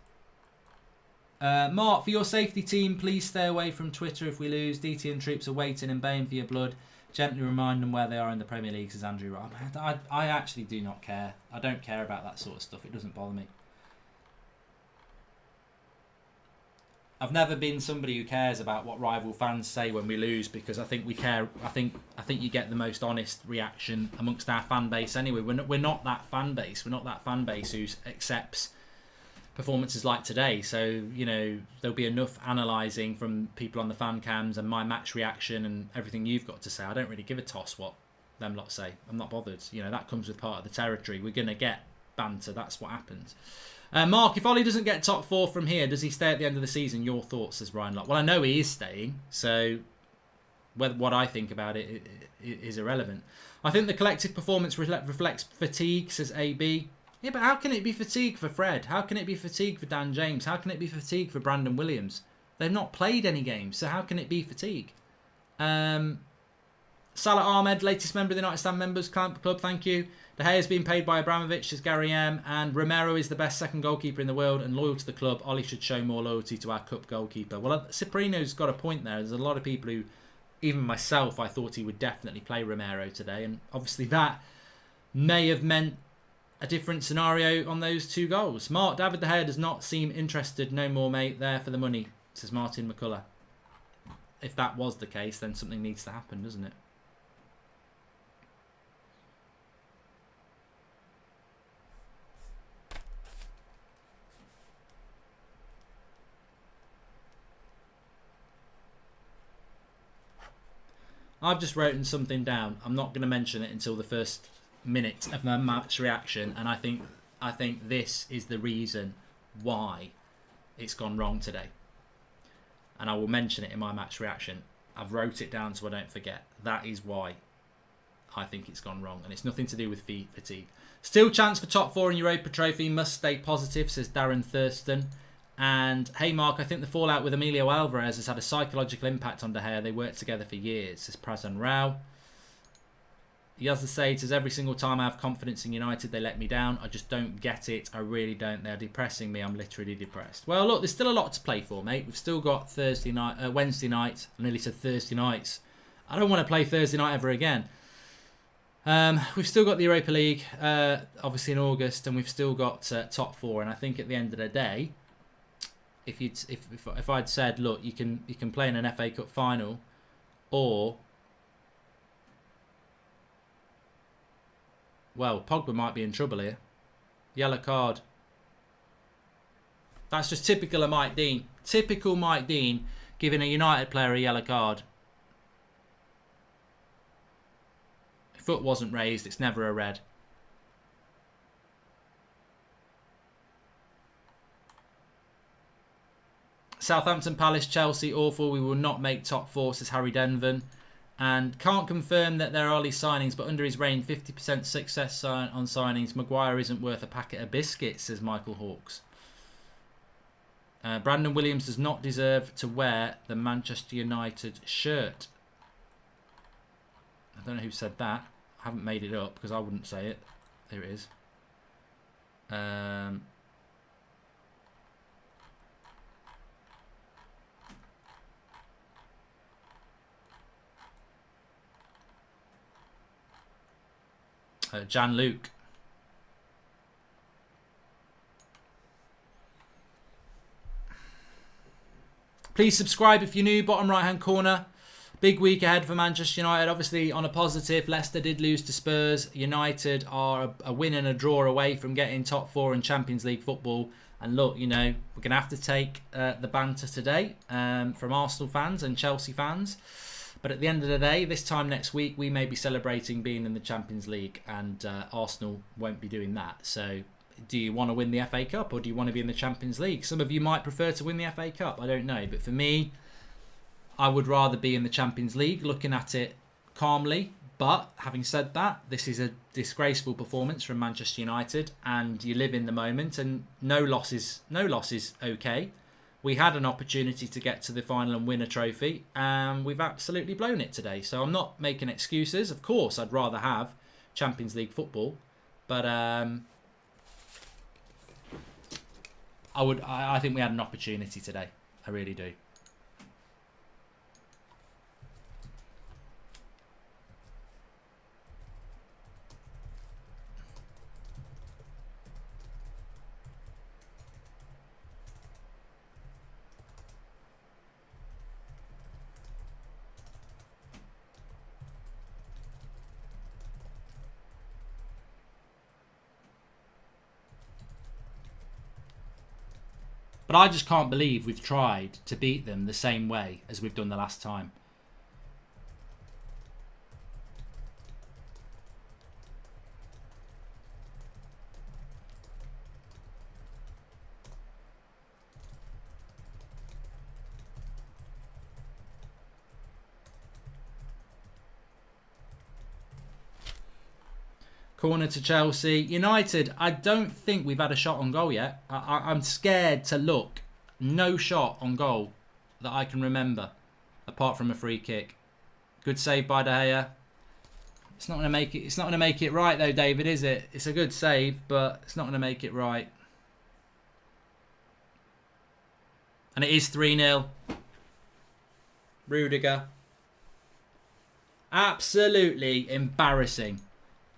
Mark, for your safety team, please stay away from Twitter if we lose. DT and troops are waiting and baying for your blood. Gently remind them where they are in the Premier League, says Andrew. I actually do not care. I don't care about that sort of stuff. It doesn't bother me. I've never been somebody who cares about what rival fans say when we lose, because I think we care. I think you get the most honest reaction amongst our fan base anyway. We're not that fan base. We're not that fan base who accepts performances like today. So, you know, there'll be enough analysing from people on the fan cams and my match reaction and everything you've got to say. I don't really give a toss what them lot say. I'm not bothered. You know, that comes with part of the territory. We're going to get banter. That's what happens. Mark, if Ollie doesn't get top 4 from here, does he stay at the end of the season? Your thoughts, says Ryan Locke. Well, I know he is staying, so what I think about it is irrelevant. I think the collective performance reflects fatigue, says AB. Yeah, but how can it be fatigue for Fred? How can it be fatigue for Dan James? How can it be fatigue for Brandon Williams? They've not played any games, so how can it be fatigue? Salah Ahmed, latest member of the United Stand Members Club, thank you. De Gea has been paid by Abramovich, says Gary M. And Romero is the best second goalkeeper in the world and loyal to the club. Ollie should show more loyalty to our cup goalkeeper. Well, Ciprino's got a point there. There's a lot of people who, even myself, I thought he would definitely play Romero today. And obviously that may have meant a different scenario on those 2 goals. Mark, David De Gea does not seem interested. No more, mate. There for the money, says Martin McCullough. If that was the case, then something needs to happen, doesn't it? I've just written something down. I'm not going to mention it until the first minute of my match reaction, and I think this is the reason why it's gone wrong today. And I will mention it in my match reaction. I've wrote it down so I don't forget. That is why I think it's gone wrong, and it's nothing to do with fatigue. Still chance for top 4 in Europa Trophy. Must stay positive, says Darren Thurston. And, hey Mark, I think the fallout with Emilio Alvarez has had a psychological impact on De Gea. They worked together for years, says Prazan Rao. Yazda says, every single time I have confidence in United, they let me down. I just don't get it. I really don't. They're depressing me. I'm literally depressed. Well, look, there's still a lot to play for, mate. We've still got Wednesday night. I nearly said Thursday nights. I don't want to play Thursday night ever again. We've still got the Europa League, obviously in August, and we've still got top 4. And I think at the end of the day, if I'd said, look, you can play in an FA Cup final, or, well, Pogba might be in trouble here. Yellow card. That's just typical of Mike Dean. Typical Mike Dean giving a United player a yellow card. Foot wasn't raised. It's never a red. Southampton, Palace, Chelsea, awful. We will not make top four, says Harry Denvan. And can't confirm that they're early signings, but under his reign, 50% success on signings. Maguire isn't worth a packet of biscuits, says Michael Hawkes. Brandon Williams does not deserve to wear the Manchester United shirt. I don't know who said that. I haven't made it up because I wouldn't say it. There it is. Jan Luke. Please subscribe if you're new. Bottom right hand corner. Big week ahead for Manchester United. Obviously on a positive, Leicester did lose to Spurs. United are a win and a draw away from getting top four in Champions League football. And look, you know, we're going to have to take the banter today from Arsenal fans and Chelsea fans. But at the end of the day, this time next week, we may be celebrating being in the Champions League, and Arsenal won't be doing that. So do you want to win the FA Cup or do you want to be in the Champions League? Some of you might prefer to win the FA Cup. I don't know. But for me, I would rather be in the Champions League, looking at it calmly. But having said that, this is a disgraceful performance from Manchester United, and you live in the moment, and no loss is okay. We had an opportunity to get to the final and win a trophy, and we've absolutely blown it today. So I'm not making excuses. Of course, I'd rather have Champions League football, but I think we had an opportunity today. I really do. But I just can't believe we've tried to beat them the same way as we've done the last time. Corner to Chelsea. United, I don't think we've had a shot on goal yet. I'm scared to look. No shot on goal that I can remember, apart from a free kick. Good save by De Gea. It's not going to make it. It's not going to make it right though, David, is it? It's a good save, but it's not going to make it right. And it is 3-0. Rudiger. Absolutely embarrassing.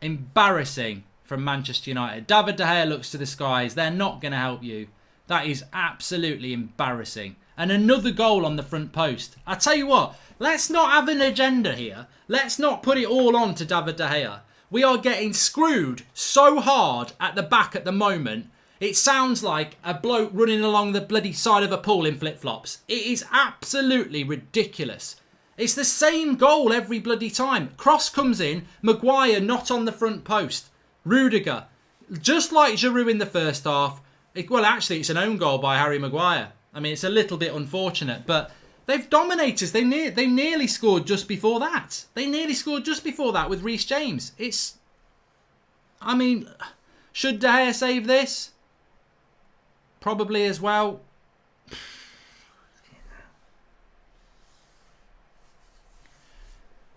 Embarrassing from Manchester United. David De Gea looks to the skies. They're not going to help you. That is absolutely embarrassing. And another goal on the front post. I tell you what, let's not have an agenda here. Let's not put it all on to David De Gea. We are getting screwed so hard at the back at the moment. It sounds like a bloke running along the bloody side of a pool in flip-flops. It is absolutely ridiculous. It's the same goal every bloody time. Cross comes in, Maguire not on the front post. Rudiger, just like Giroud in the first half. Well, actually, it's an own goal by Harry Maguire. I mean, it's a little bit unfortunate, but they've dominated us. They nearly scored just before that. They nearly scored just before that with Reece James. It's... I mean, should De Gea save this? Probably as well.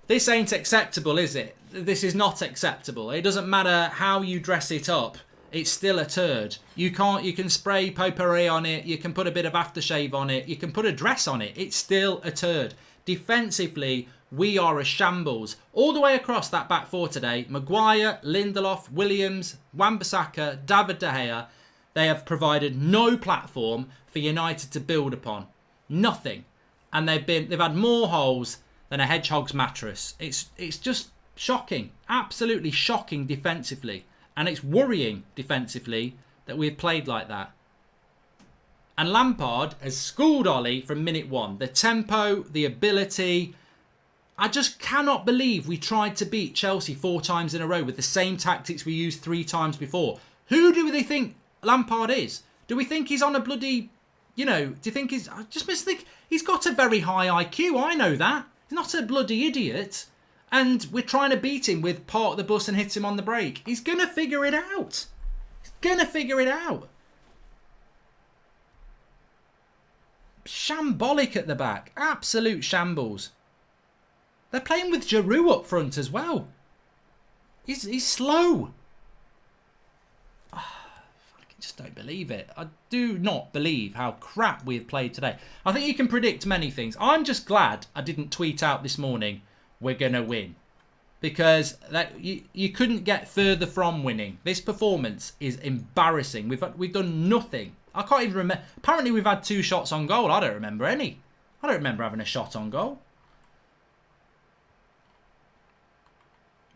This ain't acceptable, is it? This is not acceptable. It doesn't matter how you dress it up. It's still a turd. You can spray potpourri on it. You can put a bit of aftershave on it. You can put a dress on it. It's still a turd. Defensively, we are a shambles. All the way across that back four today. Maguire, Lindelof, Williams, Wan-Bissaka, David De Gea. They have provided no platform for United to build upon. Nothing. And they've had more holes than a hedgehog's mattress. It's just shocking. Absolutely shocking defensively. And it's worrying defensively that we've played like that. And Lampard has schooled Ollie from minute one. The tempo, the ability, I just cannot believe we tried to beat Chelsea 4 times in a row with the same tactics we used 3 times before. Who do they think Lampard is? Do we think he's on a bloody, do you think he's... I just think he's got a very high IQ. I know that. He's not a bloody idiot. And we're trying to beat him with park the bus and hit him on the break. He's going to figure it out. He's going to figure it out. Shambolic at the back. Absolute shambles. They're playing with Giroud up front as well. He's slow. I just don't believe it. I do not believe how crap we have played today. I think you can predict many things. I'm just glad I didn't tweet out this morning, we're going to win. Because you couldn't get further from winning. This performance is embarrassing. We've done nothing. I can't even remember. Apparently we've had 2 shots on goal. I don't remember any. I don't remember having a shot on goal.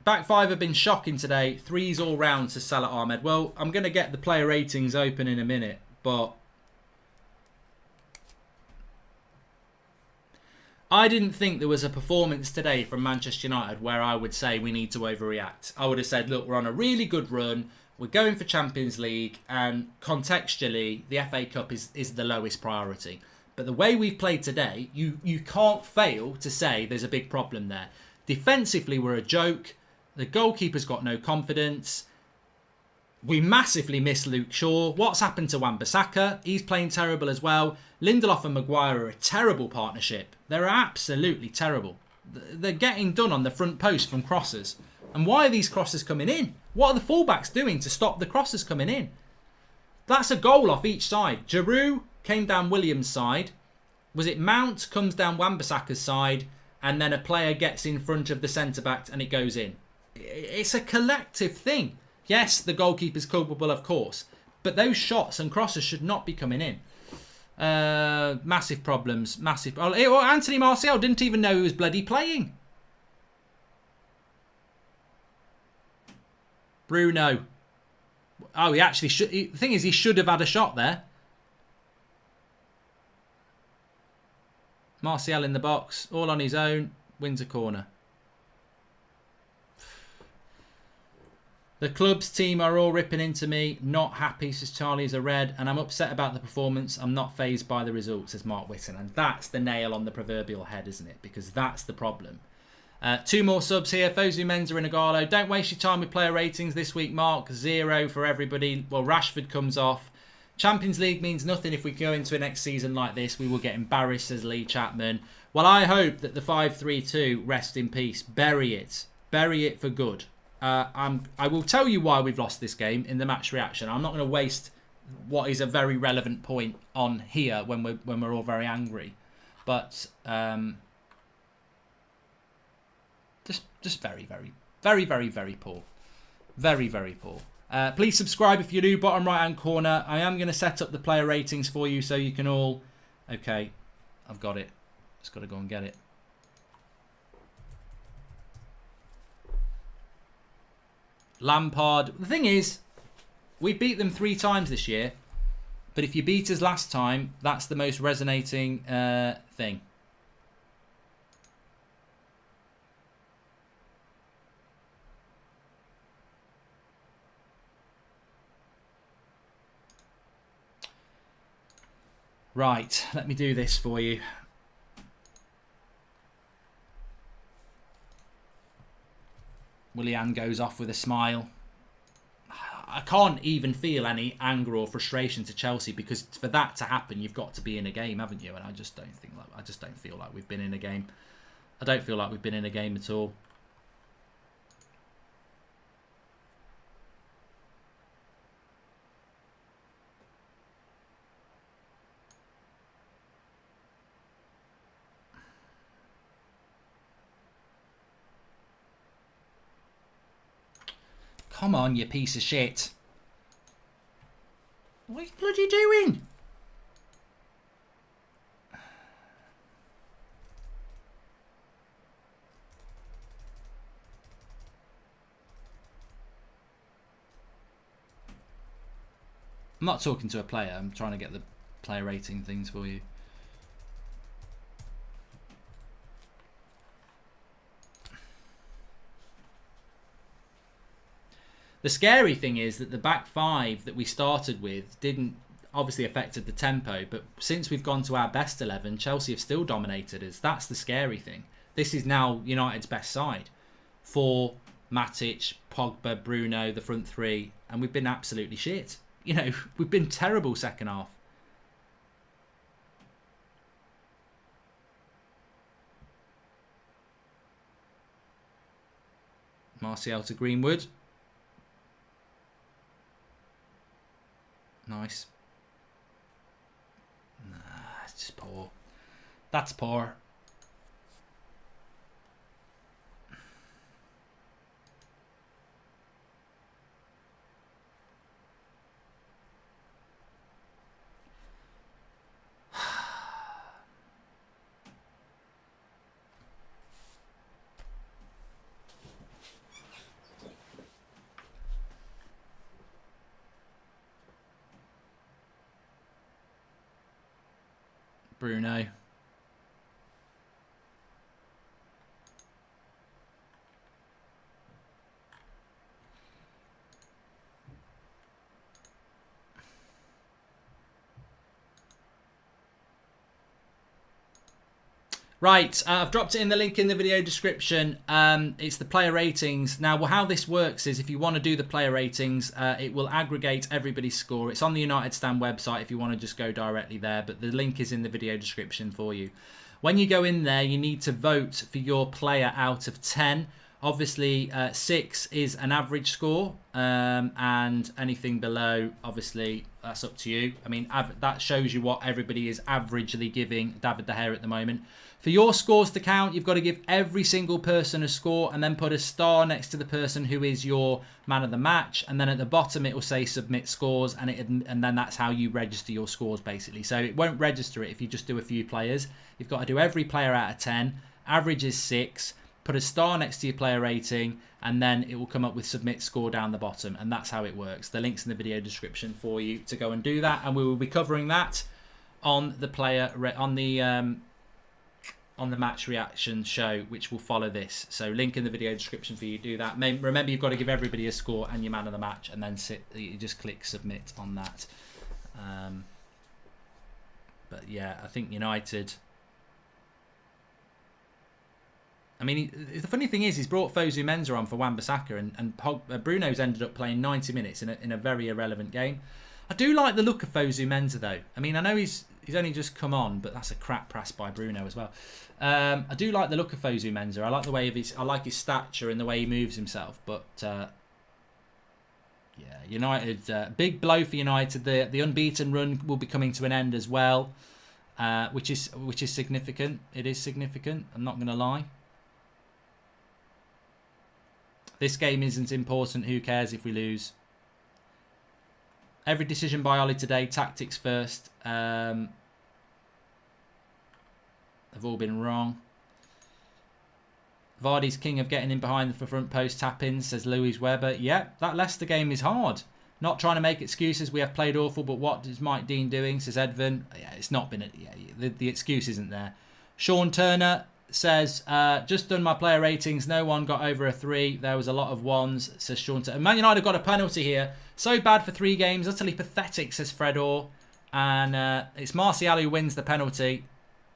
Back 5 have been shocking today. 3s all round to Salah Ahmed. Well, I'm going to get the player ratings open in a minute, but I didn't think there was a performance today from Manchester United where I would say we need to overreact. I would have said, look, we're on a really good run. We're going for Champions League, and contextually, the FA Cup is the lowest priority. But the way we've played today, you can't fail to say there's a big problem there. Defensively, we're a joke. The goalkeeper's got no confidence. We massively miss Luke Shaw. What's happened to Wan-Bissaka? He's playing terrible as well. Lindelof and Maguire are a terrible partnership. They're absolutely terrible. They're getting done on the front post from crosses. And why are these crosses coming in? What are the fullbacks doing to stop the crosses coming in? That's a goal off each side. Giroud came down Williams' side. Was it Mount comes down Wan-Bissaka's side, and then a player gets in front of the centre-back and it goes in? It's a collective thing. Yes, the goalkeeper's culpable, of course, but those shots and crosses should not be coming in. Massive problems. Massive. Oh, Anthony Martial didn't even know he was bloody playing. Bruno. Oh, he actually should. The thing is, he should have had a shot there. Martial in the box, all on his own, wins a corner. The club's team are all ripping into me. Not happy, says Charlie as a red. And I'm upset about the performance. I'm not fazed by the results, says Mark Whitten. And that's the nail on the proverbial head, isn't it? Because that's the problem. 2 more subs here. Fosu Mensah and Igalo. Don't waste your time with player ratings this week, Mark. 0 for everybody. Well, Rashford comes off. Champions League means nothing if we go into a next season like this. We will get embarrassed, says Lee Chapman. Well, I hope that the 5-3-2, rest in peace. Bury it. Bury it for good. I will tell you why we've lost this game in the match reaction. I'm not going to waste what is a very relevant point on here when we're all very angry, but just very poor, very poor. Please subscribe if you're new. Bottom right hand corner. I am going to set up the player ratings for you so you can all. Okay, I've got it. Just got to go and get it. Lampard. The thing is, we beat them 3 times this year. But if you beat us last time, that's the most resonating thing. Right, let me do this for you. Willian goes off with a smile. I can't even feel any anger or frustration to Chelsea, because for that to happen, you've got to be in a game, haven't you? And I just don't feel like we've been in a game. I don't feel like we've been in a game at all. Come on, you piece of shit. What are you bloody doing? I'm not talking to a player. I'm trying to get the player rating things for you. The scary thing is that the back five that we started with didn't obviously affected the tempo, but since we've gone to our best 11, Chelsea have still dominated us. That's the scary thing. This is now United's best side. For Matic, Pogba, Bruno, the front three, and we've been absolutely shit. You know, we've been terrible second half. Martial to Greenwood. Nice. Nah, it's just poor. That's poor. Bruno. Right, I've dropped it in the link in the video description. It's the player ratings. Now, how this works is if you want to do the player ratings, it will aggregate everybody's score. It's on the United Stand website if you want to just go directly there, but the link is in the video description for you. When you go in there, you need to vote for your player out of 10. Obviously, 6 is an average score, and anything below, obviously, that's up to you. I mean, that shows you what everybody is averagely giving David De Gea at the moment. For your scores to count, you've got to give every single person a score and then put a star next to the person who is your man of the match. And then at the bottom, it will say submit scores, and then that's how you register your scores, basically. So it won't register it if you just do a few players. You've got to do every player out of 10. Average is 6. Put a star next to your player rating, and then it will come up with submit score down the bottom, and that's how it works. The link's in the video description for you to go and do that, and we will be covering that on the on the match reaction show, which will follow this. So link in the video description for you to do that. Remember, you've got to give everybody a score and your man of the match, and then you just click submit on that. But yeah, I think United. I mean, the funny thing is, he's brought Fosu Mensah on for Wan-Bissaka, and Bruno's ended up playing 90 minutes in a very irrelevant game. I do like the look of Fosu Mensah, though. I mean, I know he's only just come on, but that's a crap pass by Bruno as well. I do like the look of Fosu Mensah. I like the way I like his stature and the way he moves himself. But yeah, United, big blow for United. The unbeaten run will be coming to an end as well, which is significant. It is significant. I'm not going to lie. This game isn't important. Who cares if we lose? Every decision by Ollie today, tactics first. They've all been wrong. Vardy's king of getting in behind the front post tap-ins, says Louis Weber. Yep, that Leicester game is hard. Not trying to make excuses. We have played awful, but what is Mike Dean doing, says Edvin. Yeah, it's not been... the excuse isn't there. Sean Turner says, just done my player ratings. No one got over a 3. There was a lot of 1s, says Sean Turner. Man United got a penalty here. So bad for 3 games. Utterly pathetic, says Fred Orr. And it's Martial who wins the penalty.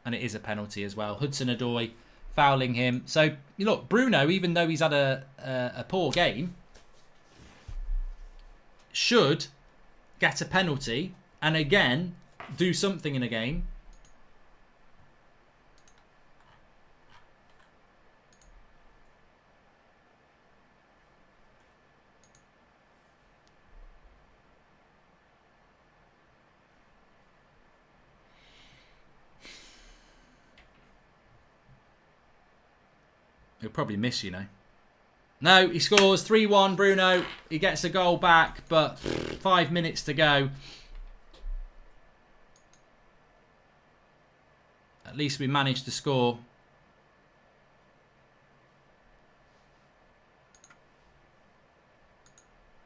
And it is a penalty as well. Hudson-Odoi fouling him. So, look, Bruno, even though he's had a poor game, should get a penalty and again do something in a game. He'll probably miss, No, he scores 3-1, Bruno. He gets a goal back, but 5 minutes to go. At least we managed to score.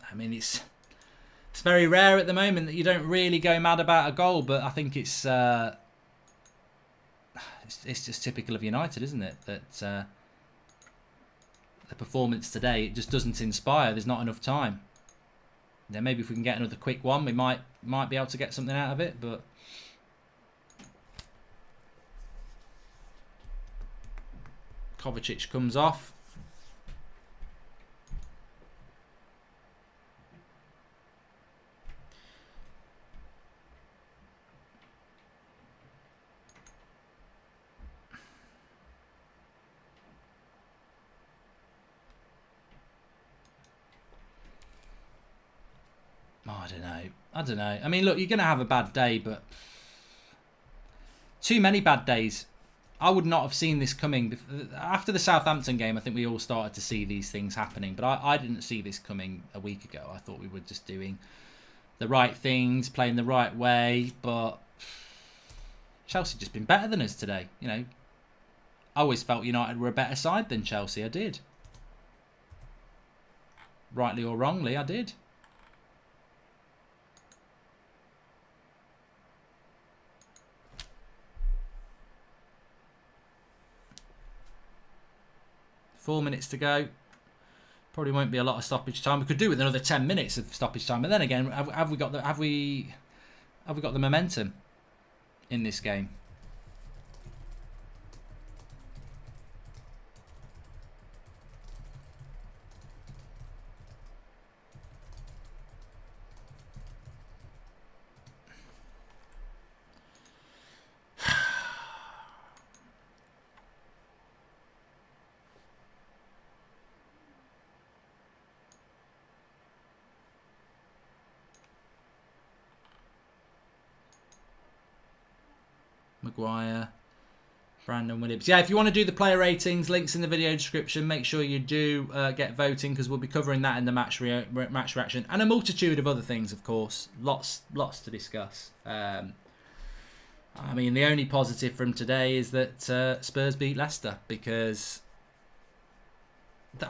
I mean, it's very rare at the moment that you don't really go mad about a goal, but I think it's just typical of United, isn't it? That the performance today, it just doesn't inspire. There's not enough time. Then maybe if we can get another quick one, we might be able to get something out of it. But Kovacic comes off. Oh, I don't know. I mean, look, you're going to have a bad day, but too many bad days. I would not have seen this coming. After the Southampton game, I think we all started to see these things happening, but I didn't see this coming a week ago. I thought we were just doing the right things, playing the right way, but Chelsea just been better than us today. You know, I always felt United were a better side than Chelsea. I did. Rightly or wrongly, I did. Four minutes to go. Probably won't be a lot of stoppage time. We could do with another 10 minutes of stoppage time, but then again, have we got the momentum in this game? Maguire, Brandon Williams. Yeah, if you want to do the player ratings, links in the video description. Make sure you do get voting, because we'll be covering that in the match reaction and a multitude of other things, of course. Lots to discuss. I mean, the only positive from today is that Spurs beat Leicester, because...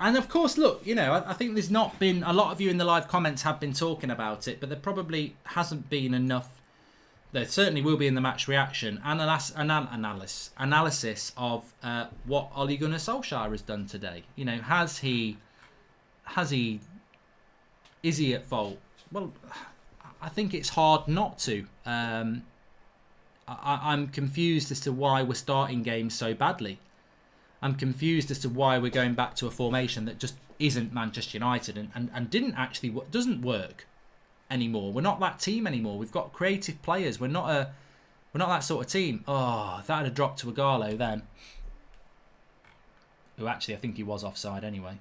And of course, look, you know, I think there's not been... A lot of you in the live comments have been talking about it, but there probably hasn't been enough... There certainly will be in the match reaction analysis of what Ole Gunnar Solskjaer has done today. You know, is he at fault? Well, I think it's hard not to. I'm confused as to why we're starting games so badly. I'm confused as to why we're going back to a formation that just isn't Manchester United and doesn't work anymore. We're not that team anymore. We've got creative players. We're not that sort of team. Oh, that had dropped to Ighalo then. Who actually, I think he was offside anyway.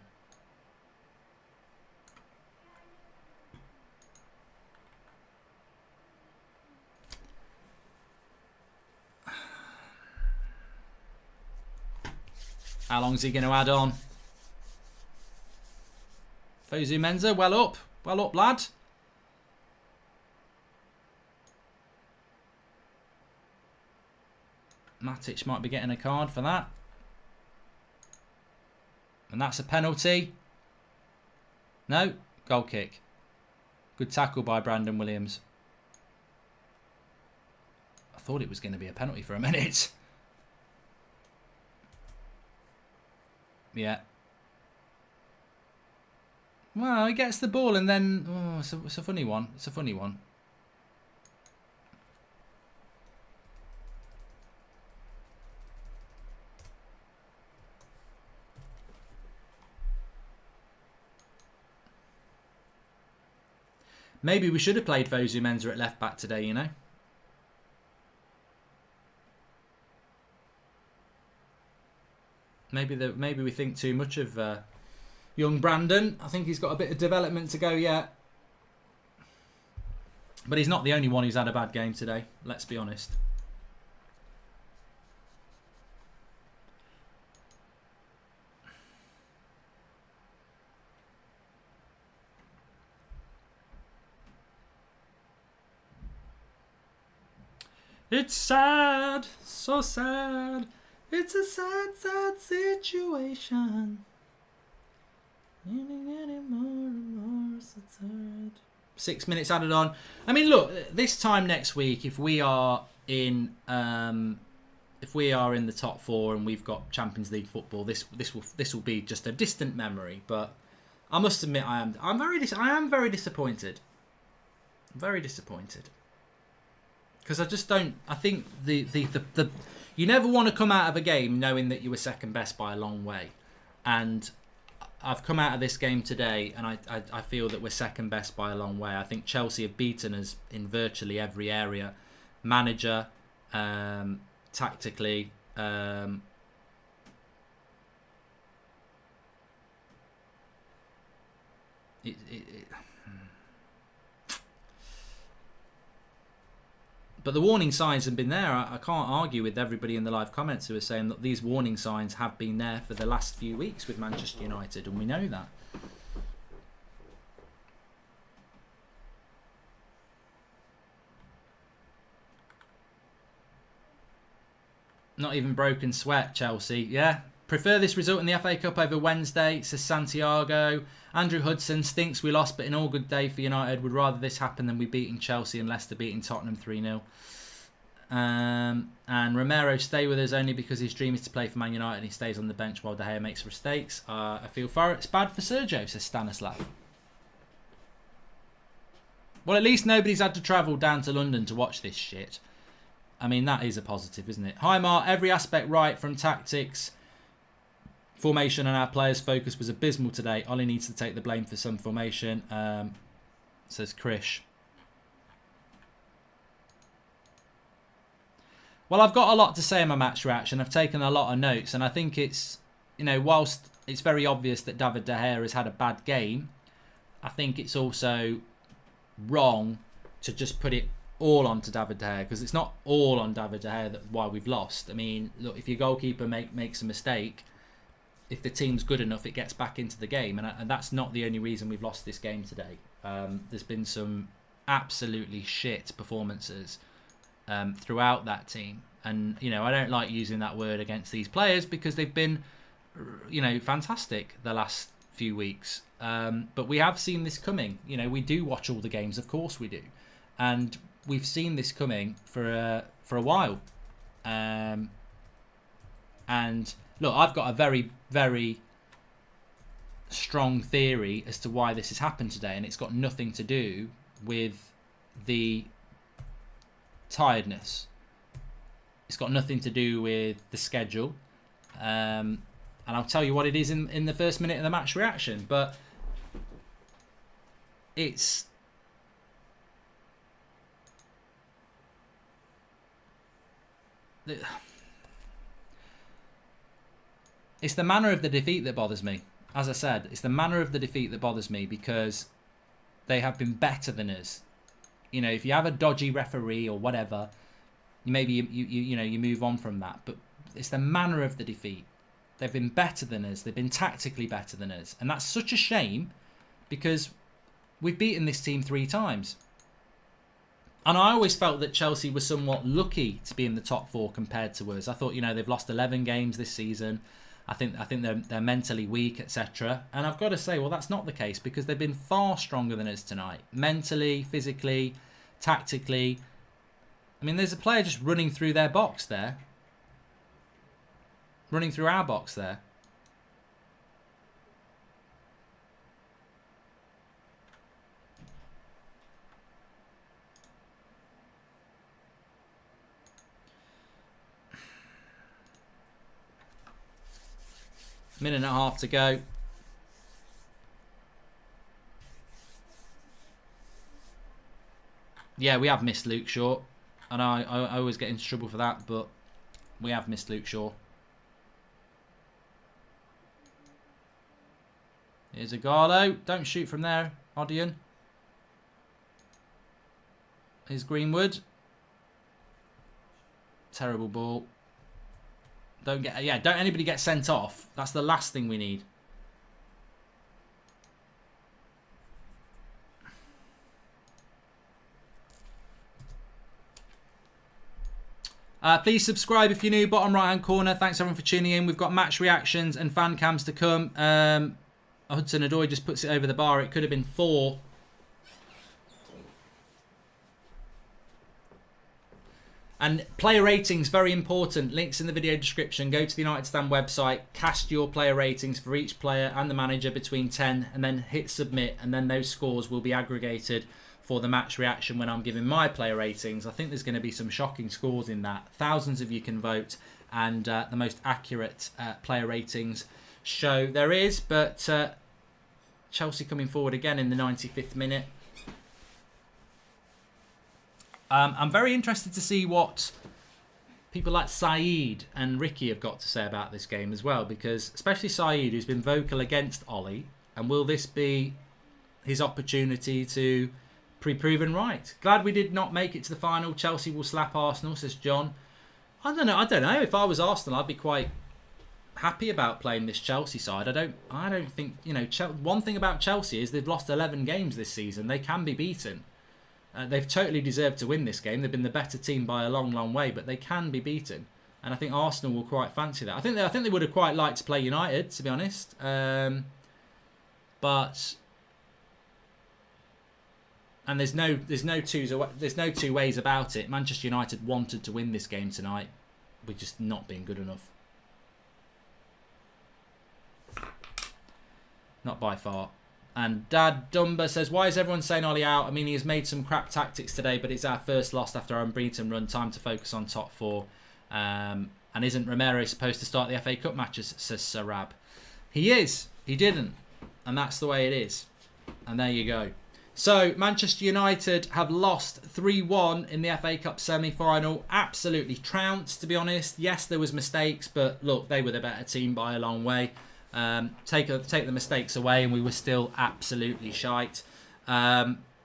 How long's he going to add on? Fosu Mensah, well up, lad. Matic might be getting a card for that. And that's a penalty. No, goal kick. Good tackle by Brandon Williams. I thought it was going to be a penalty for a minute. Yeah. Well, he gets the ball and then... Oh, it's a funny one. It's a funny one. Maybe we should have played Fosu Mensah at left back today, you know. Maybe we think too much of young Brandon. I think he's got a bit of development to go yet. But he's not the only one who's had a bad game today, let's be honest. It's sad, so sad. It's a sad, sad situation. Getting more and more sad. 6 minutes added on. I mean, look, this time next week, if we are in the top four and we've got Champions League football, this will be just a distant memory. But I must admit, I am very disappointed. Very disappointed. Because I just don't... I think the you never want to come out of a game knowing that you were second best by a long way. And I've come out of this game today and I feel that we're second best by a long way. I think Chelsea have beaten us in virtually every area. Manager, tactically, but the warning signs have been there. I can't argue with everybody in the live comments who are saying that these warning signs have been there for the last few weeks with Manchester United, and we know that. Not even broken sweat, Chelsea. Yeah. Prefer this result in the FA Cup over Wednesday, says Santiago. Andrew Hudson, stinks we lost, but in all good day for United. Would rather this happen than we beating Chelsea and Leicester beating Tottenham 3-0. And Romero, stay with us only because his dream is to play for Man United and he stays on the bench while De Gea makes mistakes. I feel it's bad for Sergio, says Stanislav. Well, at least nobody's had to travel down to London to watch this shit. I mean, that is a positive, isn't it? Hi, Mark. Every aspect right from tactics, formation and our players' focus was abysmal today. Ollie needs to take the blame for some formation, says Krish. Well, I've got a lot to say in my match reaction. I've taken a lot of notes, and I think it's, you know, whilst it's very obvious that David De Gea has had a bad game, I think it's also wrong to just put it all onto David De Gea, because it's not all on David De Gea that's why we've lost. I mean, look, if your goalkeeper makes a mistake, if the team's good enough, it gets back into the game. And that's not the only reason we've lost this game today. There's been some absolutely shit performances throughout that team. And, you know, I don't like using that word against these players because they've been, you know, fantastic the last few weeks. But we have seen this coming. You know, we do watch all the games, of course we do. And we've seen this coming for a while. And look, I've got a very, very strong theory as to why this has happened today, and it's got nothing to do with the tiredness. It's got nothing to do with the schedule. And I'll tell you what it is in the first minute of the match reaction. But it's the manner of the defeat that bothers me. As I said, it's the manner of the defeat that bothers me because they have been better than us. You know, if you have a dodgy referee or whatever, maybe you move on from that. But it's the manner of the defeat. They've been better than us. They've been tactically better than us. And that's such a shame because we've beaten this team 3 times. And I always felt that Chelsea was somewhat lucky to be in the top 4 compared to us. I thought, you know, they've lost 11 games this season. I think they're mentally weak, etc. And I've got to say, well, that's not the case because they've been far stronger than us tonight. Mentally, physically, tactically. I mean, there's a player just running through their box there. Running through our box there. Minute and a half to go. Yeah, we have missed Luke Shaw. And I always get into trouble for that, but we have missed Luke Shaw. Here's a Garlo. Don't shoot from there, Odion. Here's Greenwood. Terrible ball. Don't anybody get sent off. That's the last thing we need. Please subscribe if you're new, bottom right hand corner. Thanks everyone for tuning in. We've got match reactions and fan cams to come. Hudson Odoi just puts it over the bar. It could have been 4. And player ratings, very important. Links in the video description. Go to the United Stand website. Cast your player ratings for each player and the manager between 10. And then hit submit. And then those scores will be aggregated for the match reaction when I'm giving my player ratings. I think there's going to be some shocking scores in that. Thousands of you can vote, and the most accurate player ratings show there is. But Chelsea coming forward again in the 95th minute. I'm very interested to see what people like Saeed and Ricky have got to say about this game as well, because especially Saeed, who's been vocal against Ollie, and will this be his opportunity to be proven right? Glad we did not make it to the final. Chelsea will slap Arsenal, says John. I don't know. If I was Arsenal, I'd be quite happy about playing this Chelsea side. I don't think, one thing about Chelsea is they've lost 11 games this season. They can be beaten. They've totally deserved to win this game. They've been the better team by a long, long way, but they can be beaten. And I think Arsenal will quite fancy that. I think they would have quite liked to play United, to be honest. But there's no two ways about it. Manchester United wanted to win this game tonight. We're just not being good enough. Not by far. And Dad Dumba says, why is everyone saying Ollie out? I mean, he has made some crap tactics today, but it's our first loss after our unbeaten run. Time to focus on top four. And isn't Romero supposed to start the FA Cup matches, says Sarab. He is. He didn't. And that's the way it is. And there you go. So, Manchester United have lost 3-1 in the FA Cup semi-final. Absolutely trounced, to be honest. Yes, there was mistakes, but look, they were the better team by a long way. Take the mistakes away and we were still absolutely shite.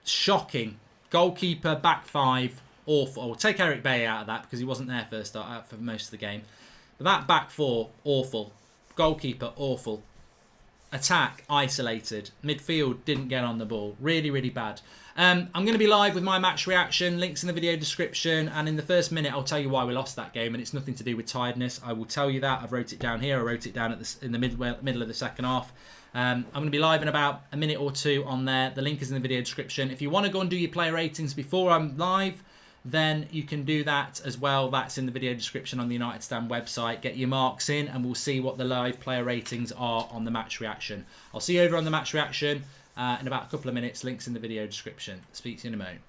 Shocking. Goalkeeper, back five, awful. We'll take Eric Bailly out of that because he wasn't there for most of the game. But that back four, awful. Goalkeeper, awful. Attack, isolated. Midfield, didn't get on the ball. Really, really bad. I'm going to be live with my match reaction. Links in the video description. And in the first minute, I'll tell you why we lost that game. And it's nothing to do with tiredness. I will tell you that. I've wrote it down here. I wrote it down in the middle of the second half. I'm going to be live in about a minute or two on there. The link is in the video description. If you want to go and do your player ratings before I'm live, then you can do that as well. That's in the video description on the United Stand website. Get your marks in and we'll see what the live player ratings are on the match reaction. I'll see you over on the match reaction in about a couple of minutes. Links in the video description. Speak to you in a moment.